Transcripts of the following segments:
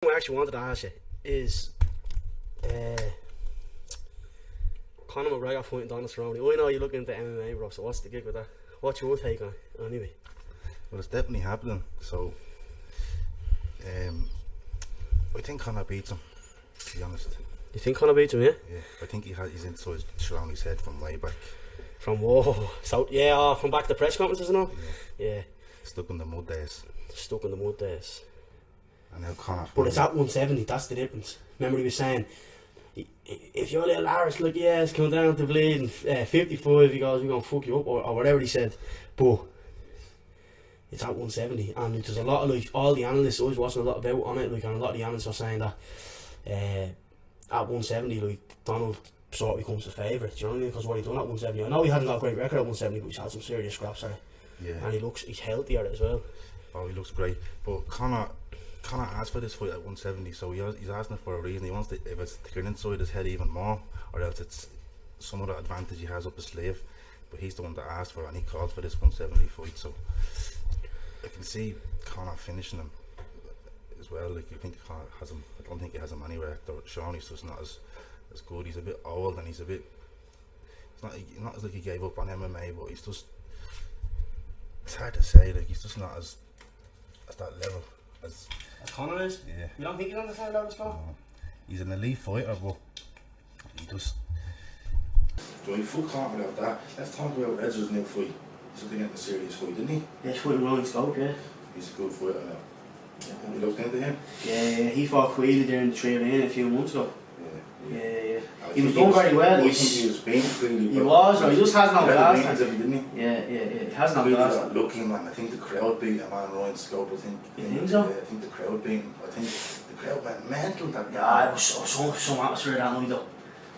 What I actually wanted to ask you is Conor McGregor fighting Donald Cerrone. I know you look into MMA, bro, so what's the gig with that? What's your take on it, anyway? Well, it's definitely happening, so I think Conor beats him, to be honest. You think Conor beats him, yeah? Yeah, I think he's inside Cerrone's head from way back. From from back to the press conferences and all? Yeah. Stuck in the mud days. Stuck in the mud days. And now Conor. But it's at 170, that's the difference. Remember he was saying, if your little Harris, look, yeah, it's coming down to bleeding 55, he goes, we're going to fuck you up, or whatever he said. But it's at 170, and there's a lot of, like, all the analysts, I was watching a lot about on it, like, and a lot of the analysts are saying that at 170, like, Donald sort of becomes the favourite, do you know what I mean? Because what he done at 170, I know he hadn't got a great record at 170, but he's had some serious scraps at it. Yeah. And he's healthier as well. Oh, he looks great. But Conor asked for this fight at 170, so he's asking it for a reason. He wants to, if it's to get inside his head even more, or else it's some other advantage he has up his sleeve. But he's the one that asked for it, and he called for this 170 fight, so I can see Conor finishing him as well. Like, you think Conor has him? I don't think he has him anywhere. Shawnee's just not as good. He's a bit old, and he's a bit. It's not as like he gave up on MMA, but he's just. It's hard to say. Like, he's just not as that level as Conor is? Yeah. You don't think he's on the same level as Conor? No. He's an elite fighter, but he just. So he full confident about that. Let's talk about Edger's new fight. He's looking at the serious fight, didn't he? Yeah, he's fighting Rolling Scope, yeah. He's a good fighter now. Yeah. You looked into him? Yeah, he fought Queeley there in the training a few months ago. Yeah. He was think doing very well. I think he was being really He was, no, he just has no gas. Didn't he? Yeah, he has no really gas. got lucky, man. I think the crowd beat him on Ryan Scope. I think. You think so? Yeah, I think the crowd beat him. I think the crowd went mental that night. Yeah, it was some atmosphere that night though.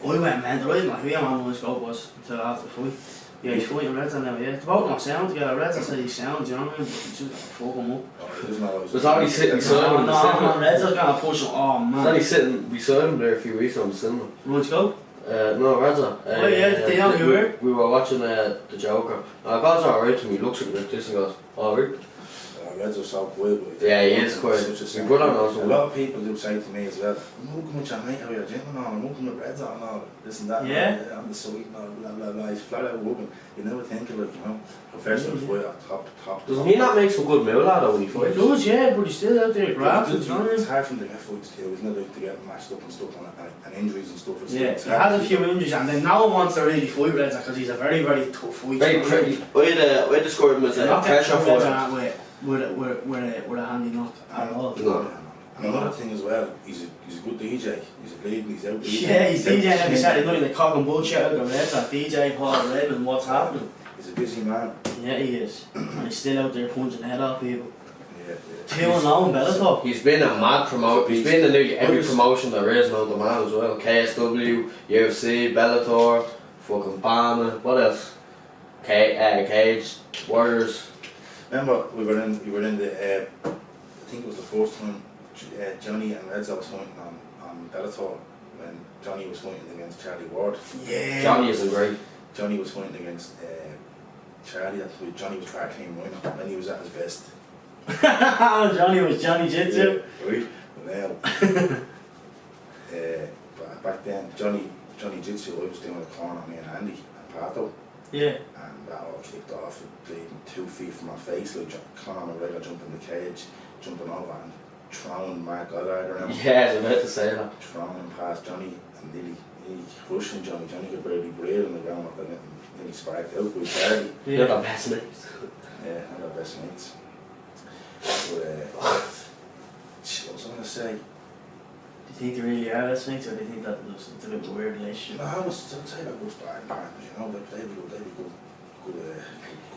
I went mental. I didn't know who your man Ryan Scope was until after the fight. Yeah, he's fighting Reds now, yeah. It's about my sound to get a Reds, I said he sounds, you know what I mean? But he's just fuck him up. There's already sitting beside him. No, Reds are gonna push him, oh man. There's only sitting beside him there a few weeks on the cinema. Ryan Scope? No, Reza. Oh yeah, they only were. We were watching the Joker. God's alright to me, he looks at me like this and goes, alright. Reds are so quick. Yeah, he is quite. A lot of people do say to me as well, I'm working with your mate, how you're gym and all, I'm working with Reds on and all, this and that, yeah. On the sweet and all, blah blah blah. He's flat out working. You never think of it, you know, professional fighter, top. Doesn't he not make some good moolah though when he fights? He does, yeah, but he's still out there grabbing. It's hard for him to get fights too, isn't it? Like to get matched up and stuff and injuries and stuff. Yeah, he has a few injuries and then no one wants to really fight Reds because he's a very, very tough fighter. Very pretty. I describe him as a pressure fighter. With a handy knock at all. No. And another thing as well, he's a good DJ. He's a bleeding, he's out. Yeah, he's DJing every Saturday night. They cock and bullshit out the Reds at DJ Paul Raymond. What's happening? He's a busy man. Yeah, he is. And he's still out there punching the head off people. Yeah. 2-0 in Bellator. He's been a mad promoter. He's been in nearly every promotion there is now, the man as well. KSW, UFC, Bellator, fucking Bama, what else? Cage, Warriors. Remember, we were in the, I think it was the first time Johnny and Reds was fighting on Bellator when Johnny was fighting against Charlie Ward. Yeah. Johnny isn't great. Johnny was fighting against Charlie. Johnny was part-time winner when he was at his best. Johnny was Johnny Jitsu. Right, well, back then Johnny Jitsu, I was doing a corner me and Andy and Pato. Yeah. And that all kicked off with bleeding 2 feet from my face, like Conor McGregor jumping the cage, jumping over and throwing Mark Goddard around. Yeah, I was about to say that. Throwing him past Johnny and nearly crushing Johnny. Johnny could barely breathe on the ground after that, and then he sparked out with Charlie. Yeah. They're our best mates. Yeah, they're our best mates. But, what was I going to say? Do you think they really are best mates, or do you think that it's a bit of a weird relationship? No, I'd say they're good sparring partners, you know, they'd be good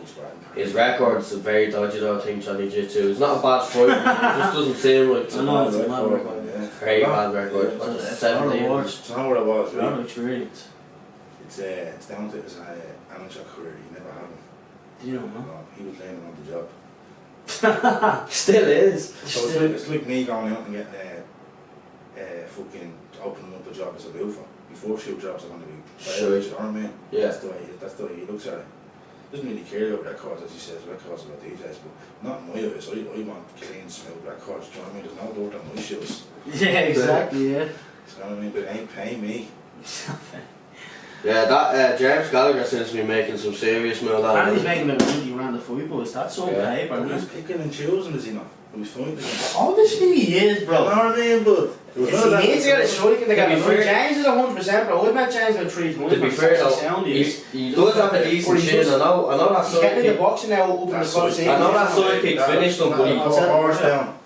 sparring partners. His record's very dodgy though, I think, Johnny Jitsu. It's not a bad fight, it just doesn't seem like it's I know, it's a bad record. Yeah. Very bad record. Yeah, it's not what it was, a really. lot of experience. It's down to his amateur career, he never had him. Do you know, no? No, he was laying on the job. Still is. So it's like me going out and getting fucking opening up a job as a roofer. Your first few jobs are going to be sure. you know what I mean? Yeah. That's the way he looks at it. doesn't really care about records, as he says, records about DJs, but not in my eyes. I want clean, smooth records, do you know what I mean? There's no dirt on my shoes. Yeah, exactly, yeah. You know what I mean? But it ain't paying me. Yeah, that James Gallagher seems to be making some serious money. And he's making about 20 grand a fight, boys. That's on paper, But isn't he's it? picking and choosing, is he not? He's fighting. Obviously he is, You bro. know what I mean, but... He needs to get a strike in the To be game. fair- James is 100%, bro. I met James about 3 months. To be fair though, sound he does have a decent chin. I know that He's getting into sidekick. boxing now up in the That's Coliseum. I know that sidekick finished him, but he horse down.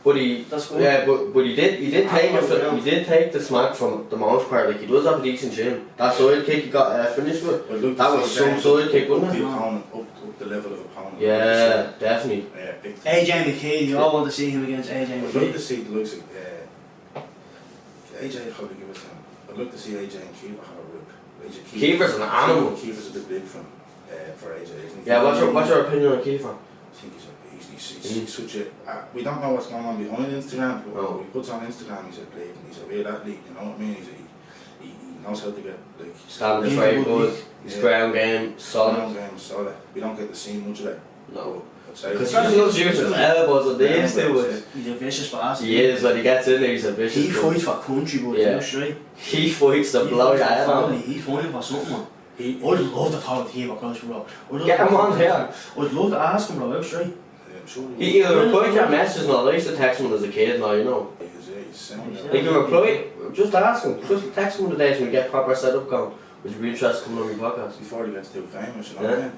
That's good. yeah, but he did take the smack from the most part. Like he does have a decent chin. That sidekick he got finished with. I'd love to That see was some James sidekick, up wasn't the it? opponent, up the level of opponent. Yeah, definitely. Yeah, big time. AJ McKay, you all want to see him against AJ I'd love to McKay. see the looks of AJ probably give it to him. I'd love to see AJ and Kiefer have a rip. Kiefer's an animal. Kiefer's a bit big for AJ, isn't he? Yeah, what's your opinion on Kiefer? I think he's a beast. He's such a... we don't know what's going on behind Instagram, but No. he puts on Instagram, he's a blade, he's a real athlete, you know what I mean? He knows how to get, like... Stand is very good. His ground game solid. Ground game solid. We don't get to see much of it. No. I'd say... Because he loves using his elbows and they used to. He's a vicious bastard. He is, when he gets in there, he's a vicious. He fights for country, boys. Yeah. That's right. He fights to blow your head off. He's fighting for something, man. He, I'd love to talk to him across the road. Get him on here. I'd love to ask him, bro. That's right. I'm sure He'll reply to your messages now. I used to text him as a kid now, you know. he's sending He out- He can reply, just ask him. Just text him the days when we get proper setup going. Would you be interested in coming on your podcast? before he gets too famous, you know Yeah. what I mean?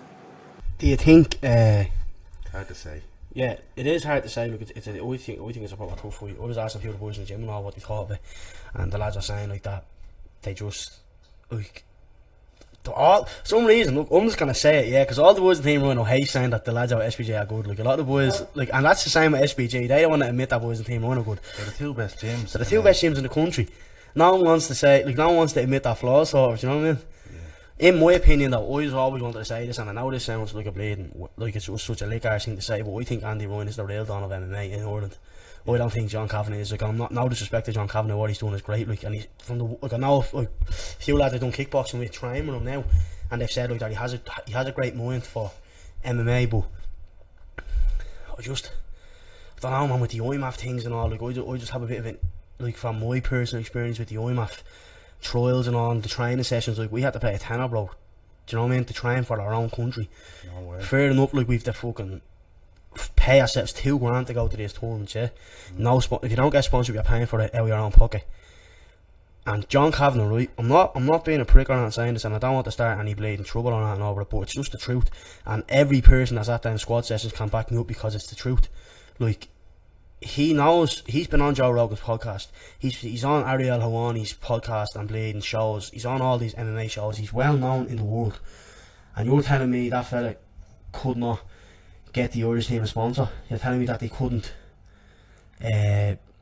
Do you think, Hard to say. yeah, it is hard to say. Look, we think it's a proper tough fight. I was asking a few of the boys in the gym and all what they thought of it, and the lads are saying like that they just like some reason. Look, I'm just gonna say it, yeah, because all the boys in the team running hate saying that the lads out of SBJ are good. Like a lot of the boys, like, and that's the same with SBJ. They don't want to admit that boys in the team running are good. They're the two best gyms. They're the two best gyms in the country. No one wants to say, like, no one wants to admit that flaw. So, do you know what I mean? In my opinion, though, I always wanted to say this, and I know this sounds like a bleeding, like it's just such a lick arse thing to say, but I think Andy Ryan is the real don of MMA in Ireland. I don't think John Kavanagh is. Like, I'm not no disrespect to John Kavanagh. What he's doing is great. Like, and he's from the like I know like, a few lads have done kickboxing with train with him now, and they've said like that he has a great mind for MMA, but I don't know, man, with the IMAF things and all. Like, I just have a bit of it, like, from my personal experience with the IMAF trials and all, and the training sessions, like, we had to pay a tenner, bro. Do you know what I mean? To train for our own country. No way. Fair enough, like, we've to fucking pay ourselves $2,000 to go to these tournaments, yeah? No, if you don't get sponsored, you're paying for it out of your own pocket. And John Kavanagh, right? I'm not being a prick or not saying this, and I don't want to start any bleeding trouble or anything over it, but it's just the truth. And every person that's at them squad sessions can back me up because it's the truth. Like, he knows, he's been on Joe Rogan's podcast, he's on Ariel Hawani's podcast and bleeding shows, he's on all these MMA shows, he's well known in the world. And you're telling me that fella could not get the Irish team a sponsor? You're telling me that they couldn't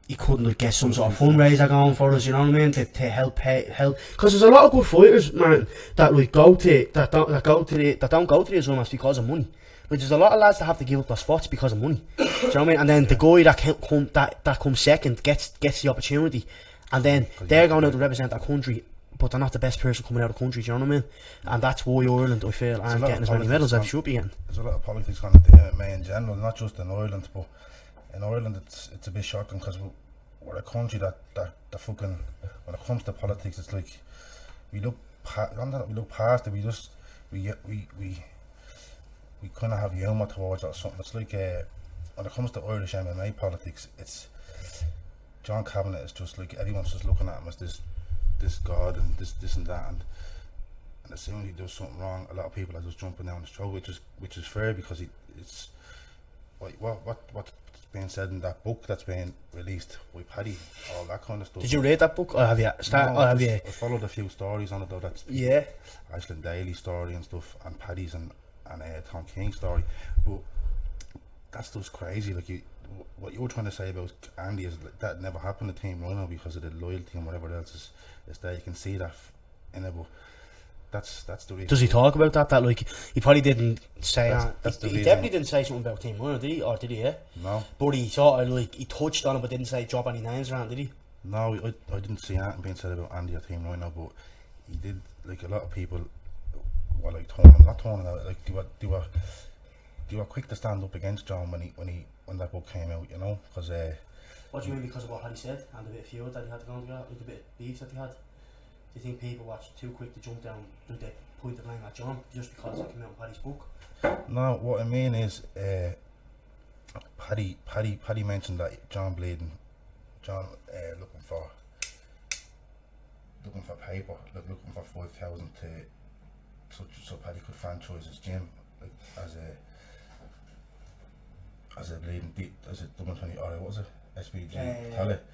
he couldn't like, get some sort of fundraiser going for us, you know what I mean, to help because there's a lot of good fighters, man, that like don't go to the Islamists because of money. Like, there's a lot of lads that have to give up their spots because of money. Do you know what I mean? And then the guy that comes second gets the opportunity, and then they're going out to represent their country, but they're not the best person coming out of the country. Do you know what I mean? And that's why Ireland, I feel, aren't getting as many medals as they should be getting. There's a lot of politics on the MMA in general, not just in Ireland, but in Ireland it's a bit shocking because we're a country that fucking, when it comes to politics, it's like we look past it. We kind of have humour towards it or something. It's like when it comes to Irish MMA politics, it's John Kavanagh is just like, everyone's just looking at him as this god and this and that, and as soon as he does something wrong, a lot of people are just jumping down his throat, which is fair, because it's like what's being said in that book that's being released by Paddy, all that kind of stuff. Did you read that book, or have you I followed a few stories on it though. That's Yeah. Iceland Daily story and stuff, and Paddy's and Tom King's story, but that's just crazy. Like, what you were trying to say about Andy is like, that never happened to Team Rhino because of the loyalty and whatever else is there. You can see that in it, but that's the reason. Does he talk about that like, he probably didn't say that's the he reason. definitely didn't say something about Team Rhino, did he? Or did he, yeah? No. But he sort of like, he touched on it but didn't say drop any names around, did he? No, I didn't see anything being said about Andy or Team Rhino, but he did. Like, a lot of people were like not turning out, like they were quick to stand up against John when that book came out, you know, because What do you mean because of what Paddy said and the bit of feud that he had to go together, like the bit of beef that he had? Do you think people were too quick to jump down, did they point the blame at John just because it came out in Paddy's book? No, what I mean is Paddy mentioned that John looking for paper, looking for 5,000 so Paddy could franchise his gym, like, as a double 20, or what was it? SBG.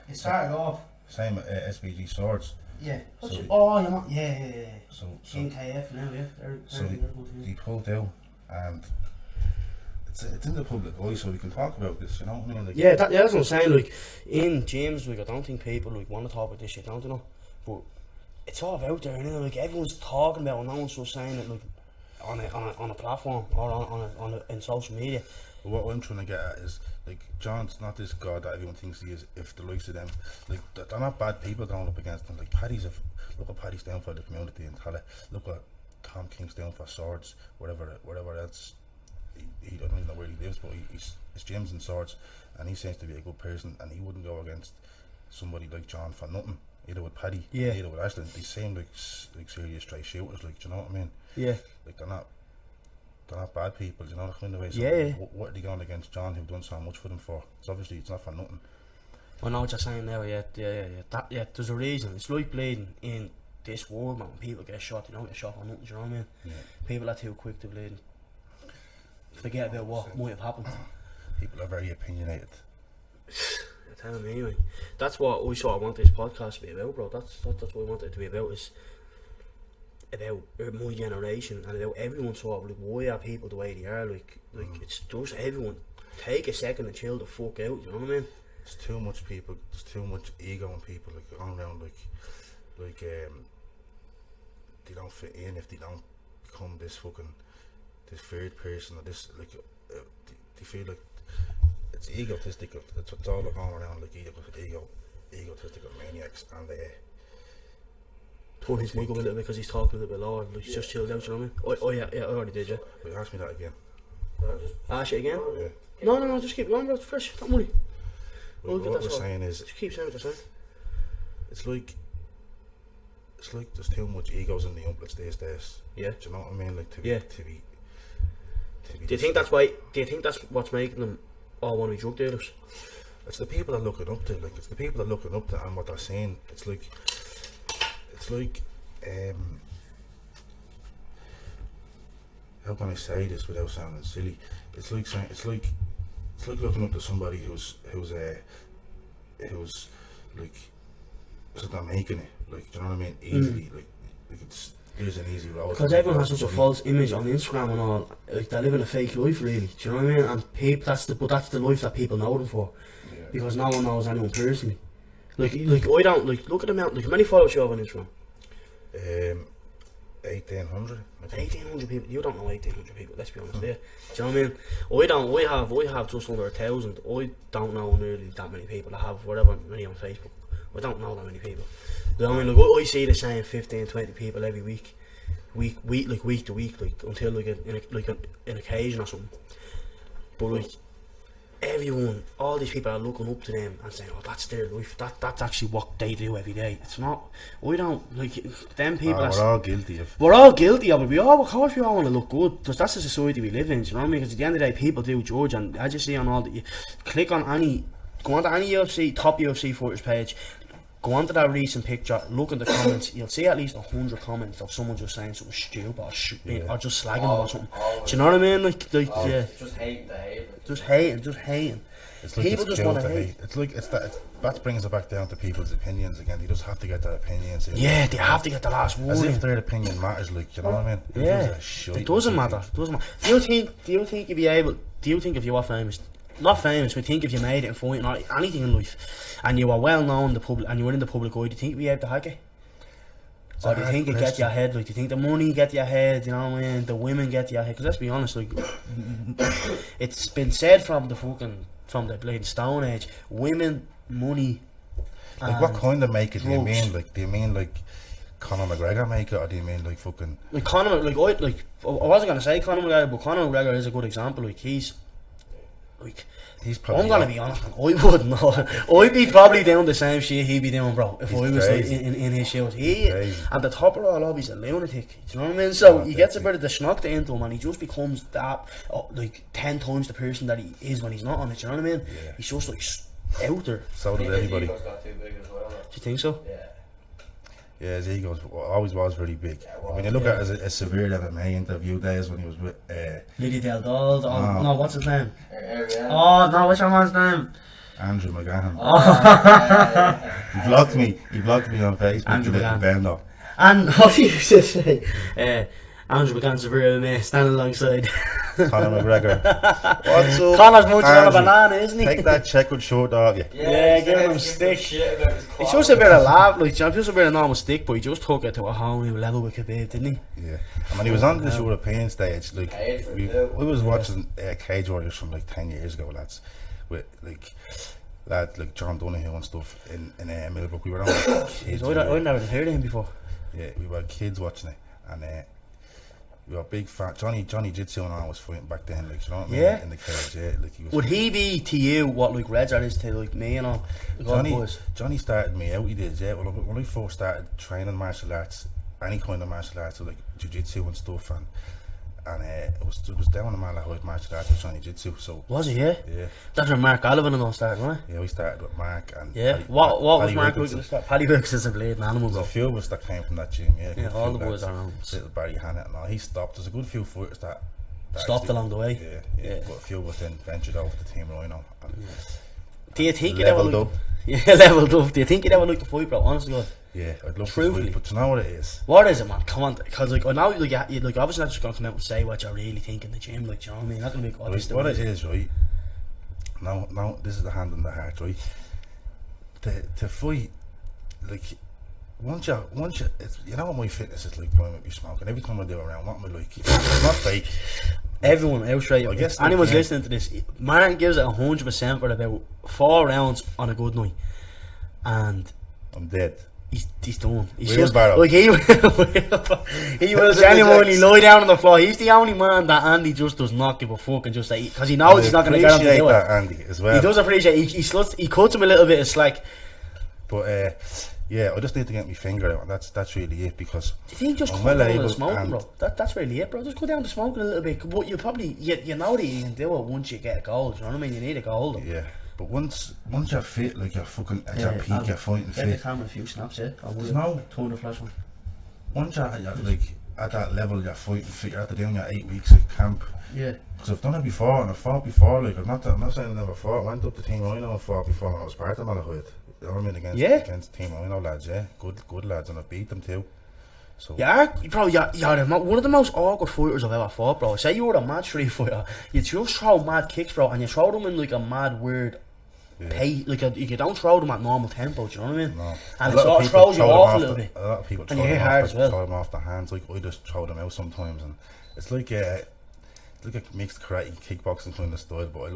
It started off. Same SBG swords. Yeah. So you're not. Yeah. So KF now, yeah. So they pulled out, and it's in the public eye, so we can talk about this. You know what I mean? Like, that's what I'm saying. Like in gyms, like I don't think people like want to talk about this shit, don't they? Know? But it's all out there, you know. Like everyone's talking about it, no one's just saying it like on a platform or in social media. What I'm trying to get at is, like, John's not this god that everyone thinks he is. If the likes of them, like, they're not bad people going up against them. Like look what Paddy's down for the community and Tala. Look what Tom King's down for swords, whatever else. He I don't even know where he lives, but his gyms and swords, and he seems to be a good person, and he wouldn't go against somebody like John for nothing. Either with Paddy, either with Ashton. They seem like serious straight shooters. Like, do you know what I mean? Yeah. Like they're not bad people, you know what I mean? So what are they going against John, who've done so much for them for? It's obviously it's not for nothing. I know what you're saying now, yeah. There's a reason. It's like bleeding in this world, man. People get shot, they don't get shot for nothing, do you know what I mean? Yeah. People are too quick to bleed. Forget about what might have happened. People are very opinionated. You're telling me, anyway. That's what we sort of want this podcast to be about, bro. That's what we want it to be about, is about my generation and about everyone sort of like why are people the way they are, like it's just everyone take a second and chill the fuck out, you know what I mean? There's too much people, there's too much ego in people, like going around like they don't fit in if they don't become this third person or this, like they feel like it's egotistical. That's what's all going around, like egotistical maniacs, and turn his mic up a little bit because he's talking a little bit lower, like he's just chilled out, you know what I mean? Yeah, I already did, yeah. Wait, ask me that again. Ask it again? Yeah. No, just keep going, bro, it's fresh, don't worry. What we're saying is, just keep saying what you're saying. It's like there's too much egos in the umplets these days. Yeah. Do you know what I mean? Like to be. Do you think that's why? Do you think that's what's making them all want to be drug dealers? It's the people that looking up to, like it's the people that looking up to and what they're saying. It's like how can I say this without sounding silly? It's like looking up to somebody who's like not making it. Like, do you know what I mean? Easily, like there's an easy road. Because everyone has such a false image on Instagram and all. Like they're living a fake life, really. Do you know what I mean? And people, that's the life that people know them for. Yeah. Because no one knows anyone personally. Like I don't look at the amount. Like how many followers you have on Instagram? 1,800. 1,800 people. You don't know 1,800 people. Let's be honest. Yeah. Do you know what I mean? I have just under 1,000. I don't know nearly that many people. I have whatever many on Facebook. I don't know that many people. You know what I mean? Like I see the same 15, 20 people every week to week, like until like an occasion or something. But like everyone, all these people are looking up to them and saying, "Oh, that's their life. That's actually what they do every day." It's not. We don't like them people. We're all guilty of. We're all guilty of it. Of course, we all want to look good because that's the society we live in. Do you know what I mean? Because at the end of the day, people do judge, and as you see on all the, you click on go onto any top UFC fighters page. Go onto that recent picture, look at the comments, you'll see at least 100 comments of someone just saying something stupid or just slagging them or something. Do you know what I mean? Yeah. Just hating the hate. Just hating. It's like people just want to hate. It's like that brings it back down to people's opinions again. They just have to get their opinions in. Yeah, they have to get the last word. As if their opinion matters, like, you know what I mean? Yeah. It doesn't matter. Do you think if you were famous, not famous, but think if you made it in fighting or anything in life, and you were well known in the public, and you were in the public eye, do you think you'd be able to hack it? Or do you think it get to your head? Like, do you think the money get to your head? You know what I mean? The women get to your head? Because let's be honest, like, it's been said from the bloody Stone Age, women, money. Like, what kind of make it do you drugs. mean? Like, do you mean like Conor McGregor make it, or do you mean like fucking? Like Conor, I wasn't gonna say Conor McGregor, but Conor McGregor is a good example. Like he's probably. I'm gonna be honest, man. I wouldn't know. I'd be probably doing the same shit he'd be doing, bro. If I was like, in his shoes, at the top of all, he's a lunatic. Do you know what I mean? So he gets a bit of the schnocked into him, and he just becomes that like 10 times the person that he is when he's not on it. Do you know what I mean? Yeah. He's just like out there. So does everybody. His ego's got too big as well. Do you think so? Yeah. Yeah, his ego always was very big. When you look at a severe MMA interview days when he was with Lily Del Dol. No, what's his name? Oh, no, what's your man's name? Andrew McGahan. yeah. He blocked me on Facebook. Andrew McGahan. Bender. And what he used to say, Andrew McGann's severe MMA, standing alongside Conor McGregor. What's up? Connor's munching on a Andrew? banana, isn't he? Take that checkered shirt off you. Yeah, give him stick. It's just a bit of laugh, like just a bit of normal stick, but he just took it to a whole new level with Khabib, didn't he? Yeah. And when he was on this European stage, like we was watching Cage Warriors from like 10 years ago, lads, with like lads like John Donoghue and stuff in Millbrook. We were on with kids. I'd never heard of him before. Yeah, we were kids watching it, and we were big fan. Johnny Jitsu and I was fighting back then, like, you know what I mean? Yeah. In the cage, yeah. Like, he was. Would he be to you what like Red Jar is to like me and all? Johnny started me out, he did, yeah. Well, when I first started training martial arts, any kind of martial arts, so like jiu-jitsu and stuff, and it was down in Malahide martial arts with Johnny Jitsu, so. Was he, yeah? Yeah. That's where Mark Gallivan and all started, right? Yeah, we started with Mark and. Yeah. What was Mark looking to start? Paddy Wilkes is a bleeding animal, There's bro. a few of us that came from that gym, yeah. Yeah, all the boys are on. Little Barry Hannett and all, he stopped. There's a good few fighters that Stopped actually, along the way. Yeah. But a few of us then ventured over to Team Rhino. And Do you think you'd ever leveled look? up? Yeah, leveled up. Do you think you'd ever look to fight, bro? Honestly, God. Yeah, I'd love Truthfully. to fight, but you know what it is? What is it, man? Come on, because like I know, like obviously not just gonna come out and say what you really think in the gym, like, do you know what I mean? Not gonna be What it is, right? Now, this is the hand on the heart, right? To fight, like, once you, it's, you know what my fitness is like, when I be smoking. Every time I do around, what am I like? It's not fake. Everyone else, right? I guess If anyone's yeah. listening to this, Martin gives it 100% for about 4 rounds on a good night, and I'm dead. he's done. He's Real just barrel. like he will genuinely lie down on the floor. He's the only man that Andy just does not give a fuck and just say, because he knows he's not going to get him to appreciate do it. that, Andy, as well. He does appreciate. He cuts him a little bit of slack. But yeah, I just need to get my finger out, and that's really it, because Do you think just I'm cut well down on able the smoking, and- bro? That's really it, bro. Just go down to smoking a little bit. But you probably you know that you can do it once you get a goal. Do you know what I mean? You need a goal. Though. yeah. But once you're fit, like you're fucking at your peak, you're fighting Get the fit. camera a few snaps, yeah. There's no. Turn the flash on. Once you're like at that level, you're fighting fit. You're after doing your 8 weeks of camp. Yeah. Because I've done it before, and I fought before. Like I'm not saying I never fought. I went up to Team Rhino and fought before when I was part of Malahide. You know what I mean? Against Team Rhino lads, yeah, good lads, and I beat them too. So You're one of the most awkward fighters I've ever fought, bro. Say you were a mad street fighter, you just throw mad kicks, bro, and you throw them in like a mad weird pace. Like you don't throw them at normal tempo. Do you know what I mean? No. And it sort of throws you off a little bit. A lot of people And throw you hit them hard off, as well. throw them off the hands. Like I just throw them out sometimes, and it's like a mixed karate kickboxing kind of style. But I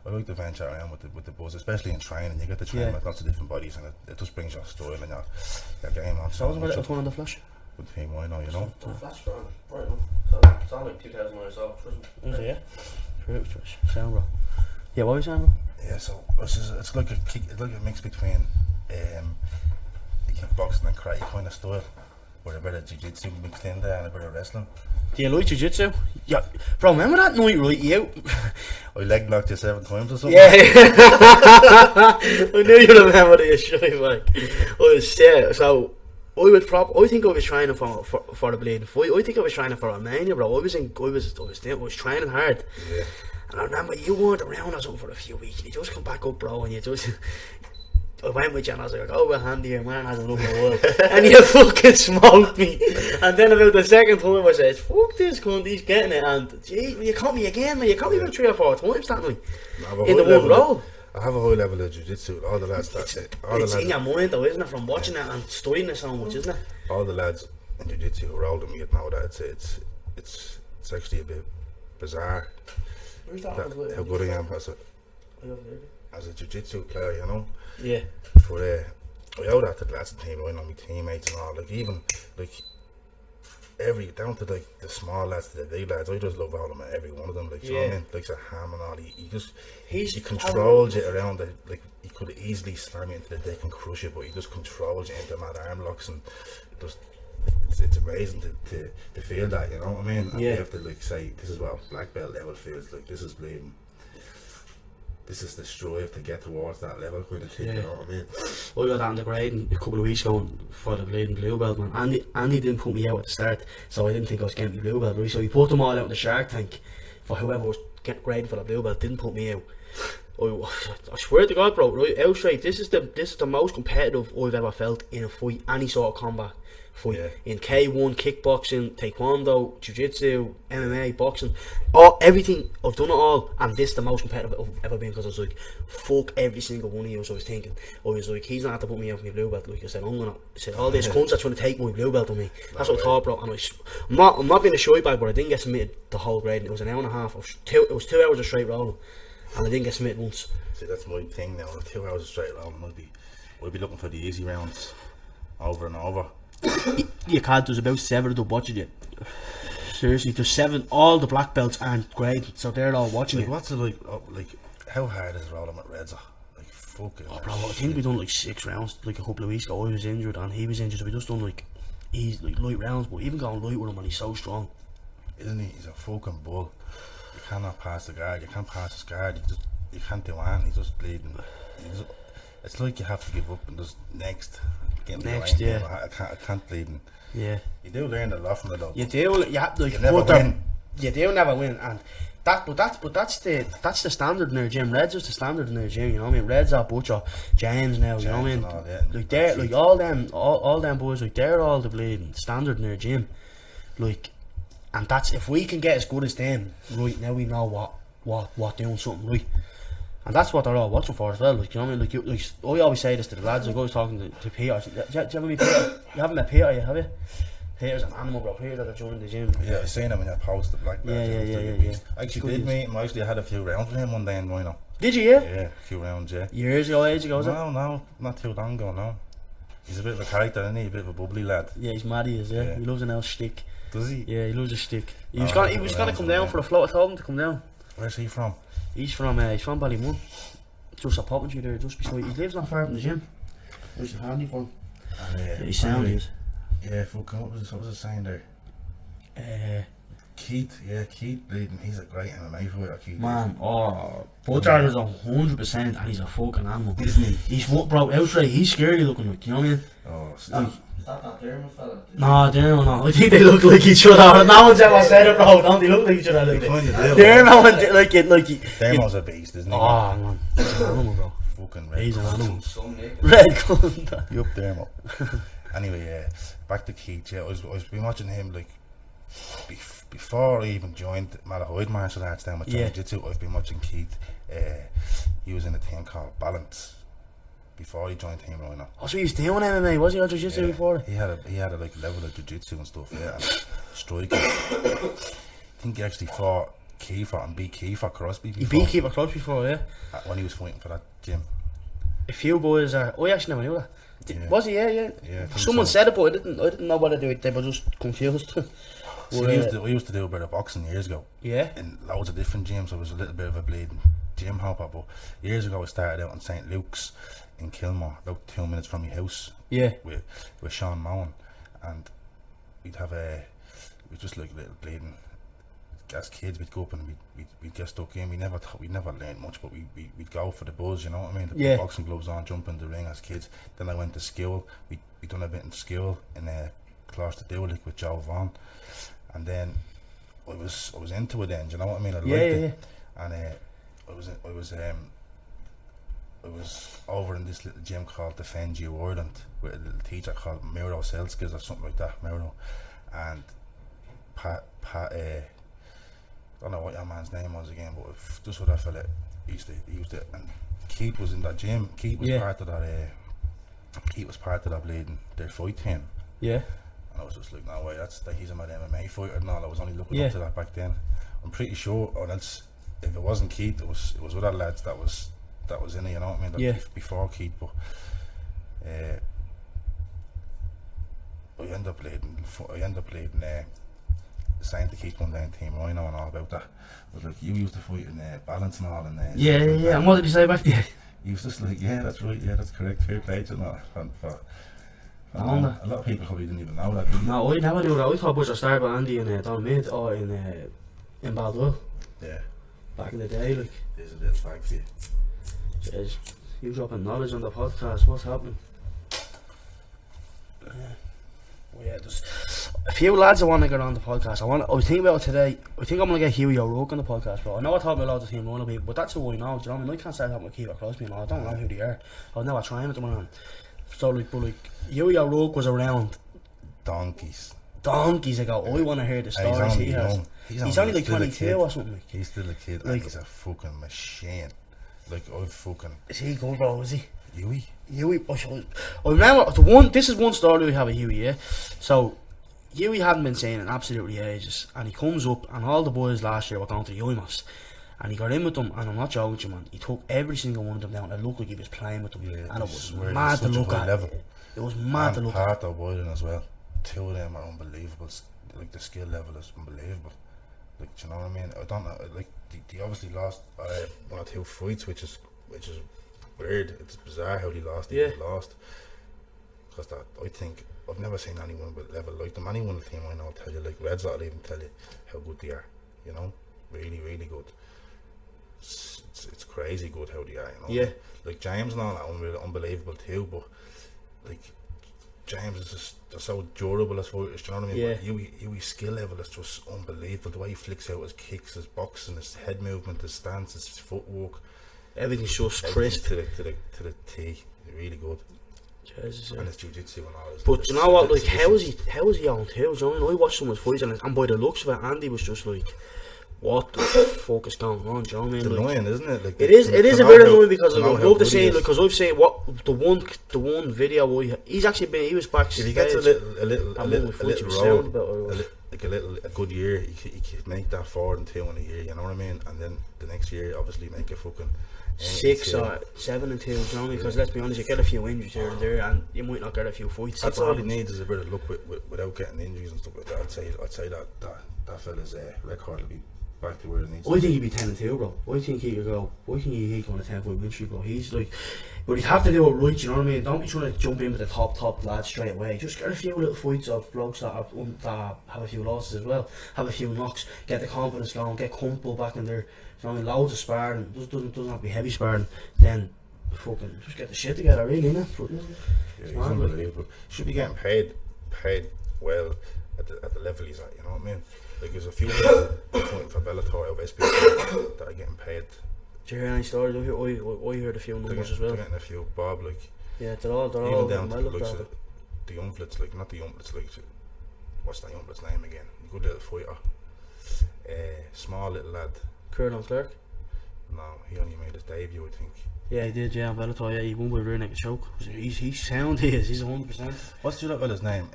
like to venture around with the buzz, especially in training. You get to train with lots of different bodies, and it just brings your style and your game on. So I was about to turn on the flash. With Team Rhino, you know. That's strong. Right enough. It's on like 2000 or so. Is it? Yeah. True, sound, bro. Yeah, what were you saying, bro? Yeah, so it's like a mix between kickboxing and karate kind of style, with a bit of jiu-jitsu mixed in there and a bit of wrestling. Do you like jiu-jitsu? Yeah, bro. Remember that night, right? You. I leg locked you 7 times or something. Yeah. I knew you remember this shit, like. So. I think I was training for the bleeding fight. I think I was training for Romania, bro. I was training hard. Yeah. And I remember you weren't around or something for a few weeks. You just come back up, bro, and you just. I went with you and I was like, oh, we're handy here, man, has another world. And you fucking smoked me. And then about the second time I said, fuck this cunt, he's getting it. And gee, you caught me again, man. You caught me about 3 or 4 times that night. In the one roll. I have a high level of jiu-jitsu. All the lads It's in your mind though, isn't it? From watching it and studying it so much, isn't it? all the lads in jiu-jitsu who are older than me know that it's actually a bit bizarre that how good I am as a jiu-jitsu player, you know. Yeah. But I owe that to the lads in the team, I know my teammates and all, like even like down to like the small lads to the big lads, I just love all of them, every one of them, like, you know what I mean? Like, a ham and all, he controls it around the, like, he could easily slam you into the deck and crush it, but he just controls you into mad arm locks, and just, it's amazing to feel that, you know what I mean? And you have to, like, say, this is what black belt level feels like, this is bleeding. This is the strive to get towards that level kind of thing, you know what I mean? I got that in the grading a couple of weeks ago for the bleeding blue belt, man. Andy didn't put me out at the start, so I didn't think I was getting the blue belt, right? So he put them all out in the Shark Tank for whoever was getting graded for the blue belt, didn't put me out. I swear to God, bro, right, out straight, this is the most competitive I've ever felt in a fight, any sort of combat fight. In K1, kickboxing, taekwondo, jiu-jitsu, MMA, boxing, everything, I've done it all, and this is the most competitive I've ever been, because I was like, fuck every single one of you. So I was thinking, I was like, he's not have to put me out for my blue belt. Like I said, all these cunts are trying to take my blue belt on me. That's what I thought, bro. And I'm not being a shy bag, but I didn't get submitted the whole grade. It was an hour and a half, it was 2 hours of straight rolling, and I didn't get submitted once. See, that's my thing now, 2 hours of straight rolling, I'll be looking for the easy rounds over and over. You can't, there's about 7 of them watching it. Seriously, there's 7, all the black belts aren't graded, so they're all watching it. What's it like, how hard is rolling at Reds? Like, fucking bro, I think we done like 6 rounds, like a couple of weeks ago. I was injured and he was injured, so we just done like light rounds, but even going light with him, and he's so strong. Isn't he? He's a fucking bull. You cannot pass the guard, you can't pass his guard, you can't do anything, he's just bleeding. It's like you have to give up and just next, I can't bleed. Yeah. You do learn a lot from it though. You do, you never win. You do never win, and that's the standard in their gym. Reds is the standard in their gym, you know what I mean? Reds are Butcher, James now, you know what I mean? Like they're like all them boys, like they're all the bleeding standard in their gym. Like, and that's, if we can get as good as them, right, now we know what doing something right. And that's what they're all watching for as well, like, you know what I mean? Like I always say this to the lads, like I was talking to Peter. Do you ever meet Peter? You haven't met Peter yet, have you? Peter's an animal, bro. Peter that joined the gym. Yeah, I've seen him in that post, the black belt. Yeah. I actually did meet him. I had a few rounds with him one day in Rhino. Did you, yeah? Yeah, a few rounds, yeah. Years ago, age ago, was it? No, not too long ago, no. He's a bit of a character, isn't he? A bit of a bubbly lad. Yeah, he's mad, he is, yeah. He loves an L stick. Does he? Yeah, he loves a stick. He was gonna come down for a float. I told him to come down. Where's he from? He's from Ballymun. Just a popping there, just beside. He lives not far from the gym. There's the handy for him. He's sound, he is. Yeah, fucking, what was I saying there? Keith bleeding, he's a great MMA fighter, Keith. Man, Butcher is 100% and he's a fucking animal. Isn't he? He's what, bro, outright, he's scary looking, like, you know what I mean? Oh, is that Dermot fella? No, Dermot, no. I think they look like each other. No one's ever said it, bro. Don't they look like each other? Dermot, like Dermot's a beast, isn't he? Oh, man. He's an animal, bro. Fucking red. He's an animal. Red cunt. Yup, Dermot. Anyway, back to Keith. Yeah, I was been watching him like before I even joined Malahide martial arts down with Jiu-Jitsu. I've been watching Keith. He was in a team called Balance before he joined Team Rhino. Oh, so he was doing MMA, was he, or Jiu-Jitsu before? He had a like level of Jiu-Jitsu and stuff, yeah, and striking. I think he actually fought Kiefer and beat Kiefer Crosby before. He beat Kiefer Crosby before, yeah? When he was fighting for that gym. A few boys are... I actually never knew that. Yeah. Was he? Yeah. Someone said it, but I didn't know what they were just confused. We used to do a bit of boxing years ago. Yeah. In loads of different gyms. I was a little bit of a bleeding gym hopper, but years ago I started out in St. Luke's in Kilmore, about 2 minutes from my house. Yeah. With Sean Mowan, and we'd just like little bleeding. As kids, we'd go up and we'd get stuck in. We never learned much, but we'd go for the buzz, you know what I mean? The boxing gloves on, jump in the ring as kids. Then I went to school. We done a bit in school in Closter Dewlick with Joe Vaughan, and then I was into it then. Do you know what I mean? I liked it, and I was over in this little gym called Defend You Ireland with a little teacher called Miro Selskis or something like that, Miro, and Pat. I don't know what your man's name was again, but just what I felt he used to, and Keith was in that gym. Keith was part of that. Keith was part of that bleeding their fight team. Yeah. And I was just like, no way, he's a mad MMA fighter and all. I was only looking up to that back then. I'm pretty sure, or else if it wasn't Keith, it was other lads that was in it. You know what I mean? Before Keith, but end up leading saying to keep one down team, I know and all about that. But like you used to fight in balance and all and Yeah. And what did you say back there? he was just like, yeah, that's right, yeah, that's correct, fair play to that. A lot of people probably didn't even know that, did they? No, I never knew that. I thought Bush was started by Andy in Donmid or in Baldwin. Yeah. Back in the day, like. There's a little fact for you. Jeez, you dropping knowledge on the podcast, what's happening? Well, yeah, there's a few lads that want to get on the podcast. I was thinking about it today. I think I'm going to get Huey O'Rourke on the podcast, bro. I know I talk about loads of team running people, but that's who I know, do you know what I mean? I can't start talking about Keith Crosby and all. I don't know who they are. I was never trying at the moment. So, like, Huey O'Rourke was around Donkeys ago. I want to hear the stories he has. He's only like 22 or something. Like. He's still a kid, like, and he's a fucking machine. Like, I've fucking... Is he good, bro? Is he? Huey, I remember this is one story we have of Huey, yeah? So, Huey hadn't been saying in absolutely ages, and he comes up, and all the boys last year were going to the Yoimos, and he got in with them, and I'm not joking, man, he took every single one of them down. It looked like he was playing with them, and it was mad to look at. It was mad to look at. And Part of Boylan as well. Two of them are unbelievable. Like, the skill level is unbelievable. Like, do you know what I mean? I don't know, like, they obviously lost one or two fights, which is weird. It's bizarre how they lost. Lost. Because I think I've never seen anyone with level like them. Anyone team I know will tell you, like Reds, will even tell you how good they are. You know, really, really good. It's crazy good how they are. You know, yeah. Like James and all that, unbelievable too. But like James is just so durable as fighters. Do you know what I mean? Yeah. But Huey's skill level is just unbelievable. The way he flicks out his kicks, his boxing, his head movement, his stance, his footwork. Everything's just crisp to the T. Really good. Jesus, yeah. And his jiu-jitsu and all this. But you know what, like, how is he on too? Do you know what I mean? I watched some of his fights, and by the looks of it, Andy was just like, what the fuck is going on? Do you know what I mean? It's annoying, isn't it? Like, it is a bit annoying because I'd love to say, like, because I've seen what the one video where he was backstage. If he gets a good year, he could make that 4 and 2 in a year. You know what I mean? And then the next year, obviously, make a fucking 6 or 7 and 2, you know what I mean? Because let's be honest, you get a few injuries here and there, and you might not get a few fights. That's all he needs is a bit of luck without getting injuries and stuff like that. I'd say that fella's record will be back to where it needs. I think he'd be 10 and 2, bro. I think he could go. I think he'd go on a 10-5 win streak, bro. He's like, but he'd have to do it right. You know what I mean? Don't be trying to jump in with the top lads straight away. Just get a few little fights of blokes that have a few losses as well, have a few knocks, get the confidence going, get comfortable back in there. You know what I mean? Loads of sparring. Doesn't have to be heavy sparring. Then fucking just get the shit together, really, innit? Yeah, he's unbelievable. Should be getting paid well at the level he's at. You know what I mean? Like, there's a few people fighting for Bellator of SPC that are getting paid. Do you hear any stories? I heard a few numbers as well. They're getting a few bob, like. Yeah, they're all even down well to looked at. The Umflets, like, not the Umflets, like, what's that Umflet's name again? Good little fighter. Small little lad. Colonel Clark? No, he only made his debut, I think. Yeah, he did, yeah, on Bellator, yeah, he won by rear naked choke. He's sound, he's 100%. What's the other fella's name?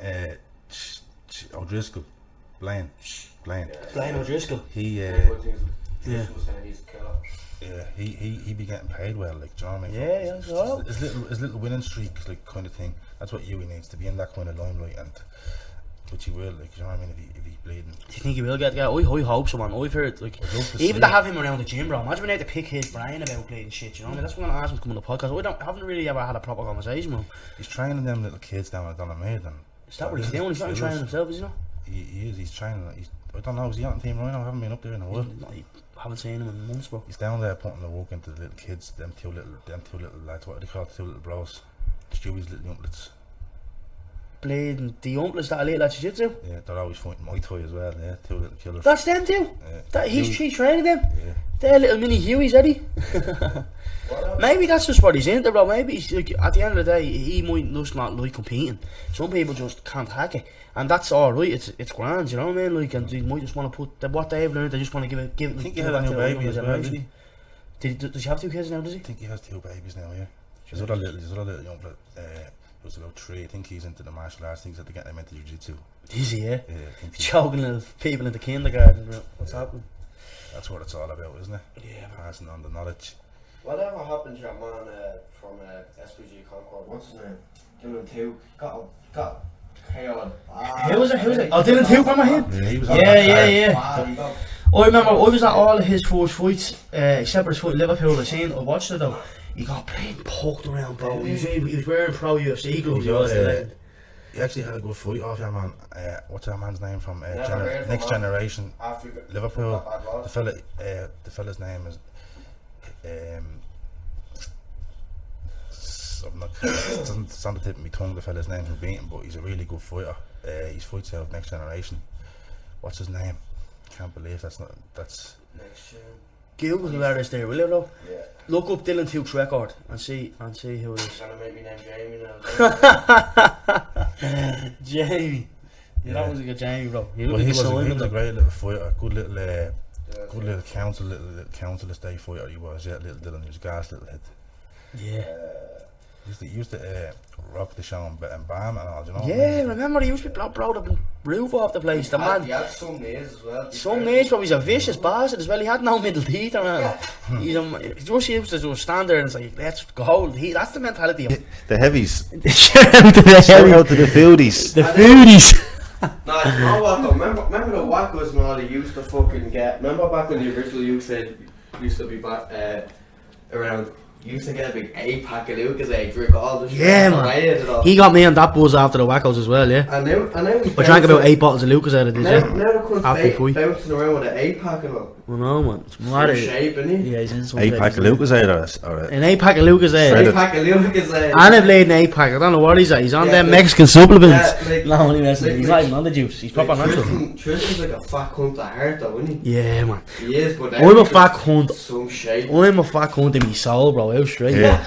O'Driscoll. Blaine O'Driscoll. He yeah. Yeah, he be getting paid well, like, do you know what I mean? Yeah, so his little winning streak, like, kind of thing. That's what Huey needs, to be in that kind of limelight, and which he will, like, you know what I mean, if he's bleeding. Do you think he will get? I hope so, man. I've heard, like, even to have him around the gym, bro. Imagine being able to pick his brain about bleeding shit. You know what I mean? That's what I'm gonna ask him to come on the podcast. I haven't really ever had a proper conversation with him. He's training them little kids down at Donamaid, and is that what he's doing? He's not training himself, is he not? He is. He's training. I don't know. Is he on the team right now? I haven't been up there in a while. I haven't seen him in months, bro. He's down there putting the work into the little kids. Them two little lads. What are they called? Two little bros. Stewie's little umplets. Bleeding the umplets that are late like jiu-jitsu? Yeah, they're always fighting Muay Thai as well. Yeah, two little killers. That's them too? Yeah. He's training them? Yeah. They're little mini Hueys, are they? Maybe that's just what he's into, bro. Maybe he's like, at the end of the day, he might just not like competing. Some people just can't hack it, and that's alright. It's grand, you know what I mean? Like, and they might just want to put what they've learned. They just want to give it. I think he had a new baby as well. Does he have 2 kids now? Does he? I think he has 2 babies now. Yeah. There's other little young blood. He was about 3. I think he's into the martial arts things that they get him into jiu-jitsu. Is he? Yeah. Yeah. I think choking little people into kindergarten. Bro. What's happening? That's what it's all about, isn't it? Yeah. Passing on the knowledge. Whatever happened to that man from SPG Concord? What's his name? Giving him 2. Got Who was it? Oh, Dylan Tuke, remember him? Yeah, he was on Yeah, that yeah, card. yeah. I remember I was at all of his first fights, except for his fight in Liverpool. I watched it though. He got playing poked around, bro. He was wearing pro UFC gloves. He actually had a good fight off that man. What's that man's name from Never heard of Next him, man. Generation? Africa. Liverpool. Not bad lads. The fella's name is it's on the tip of my tongue. The fella's name from beating, but he's a really good fighter. He's fights out of Next Generation. What's his name? Can't believe that's. Next year. Google the letters there, will you, bro? Yeah. Look up Dylan Tuke's record and see who it is. Trying to make me name Jamie now. Jamie. Yeah, that was a good Jamie, bro. He Well, looked he like was Simon, a though. great little fighter. Good little council estate fighter. He was. Yeah, little Dylan. He was a gas little head. Yeah. He used to rock the show and bam and all, you know. Yeah, remember he used to be bro the roof off the place. The He man, had some knees as well. some days, bro, he's a vicious bastard as well. He had no middle teeth around. He just used to just stand there and say, let's go. That's the mentality of The heavies. Shout out to the Shout out to the fieldies. The foodies. Nah, you know what though? Remember the wackos and all they used to fucking get. Remember back when the original used to be back around. You used to get a big 8-pack of Lucas, drink all the shit. Yeah, man. He got me on that buzz after the wackos as well, yeah. And now I drank about 8 bottles of Lucas out of this, Now yeah. the cunt's Happy fight. bouncing around with an 8-pack of them. I know, man. It's mad. In shape, isn't he? Yeah, he's in some 8-pack of Lucas out or An 8-pack of Lucas out. Shredded. 8-pack of Lucas. And a blade in 8-pack. I don't know what he's at. He's on Yeah, them like- Mexican supplements. Yeah, like- No, only messing. like- He's not even on the juice. He's proper natural. Tristan's like a fat cunt at heart though, isn't he? Yeah, man. He is, but I'm a fat cunt. Some shape. I'm a fat cunt in my soul, bro. Out straight. Yeah.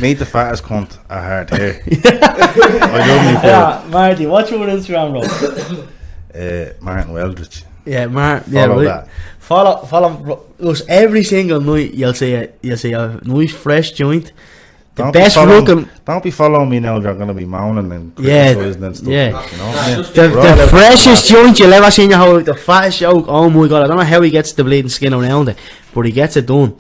meet the fattest cunt I heard here. I love me for Yeah, Marty, what's your Instagram, bro? Martin Weldridge. Yeah, Marty. Yeah, Follow right. that. Follow us every single night. You'll see a nice fresh joint. The Don't best be following- looking. Don't be following me now if you're going to be moaning and Yeah, criticising and stuff. yeah. You know what I mean? Just The We're all out freshest for joint you'll ever seen. You how the fattest joke. Oh my god! I don't know how he gets the bleeding skin around it, but he gets it done.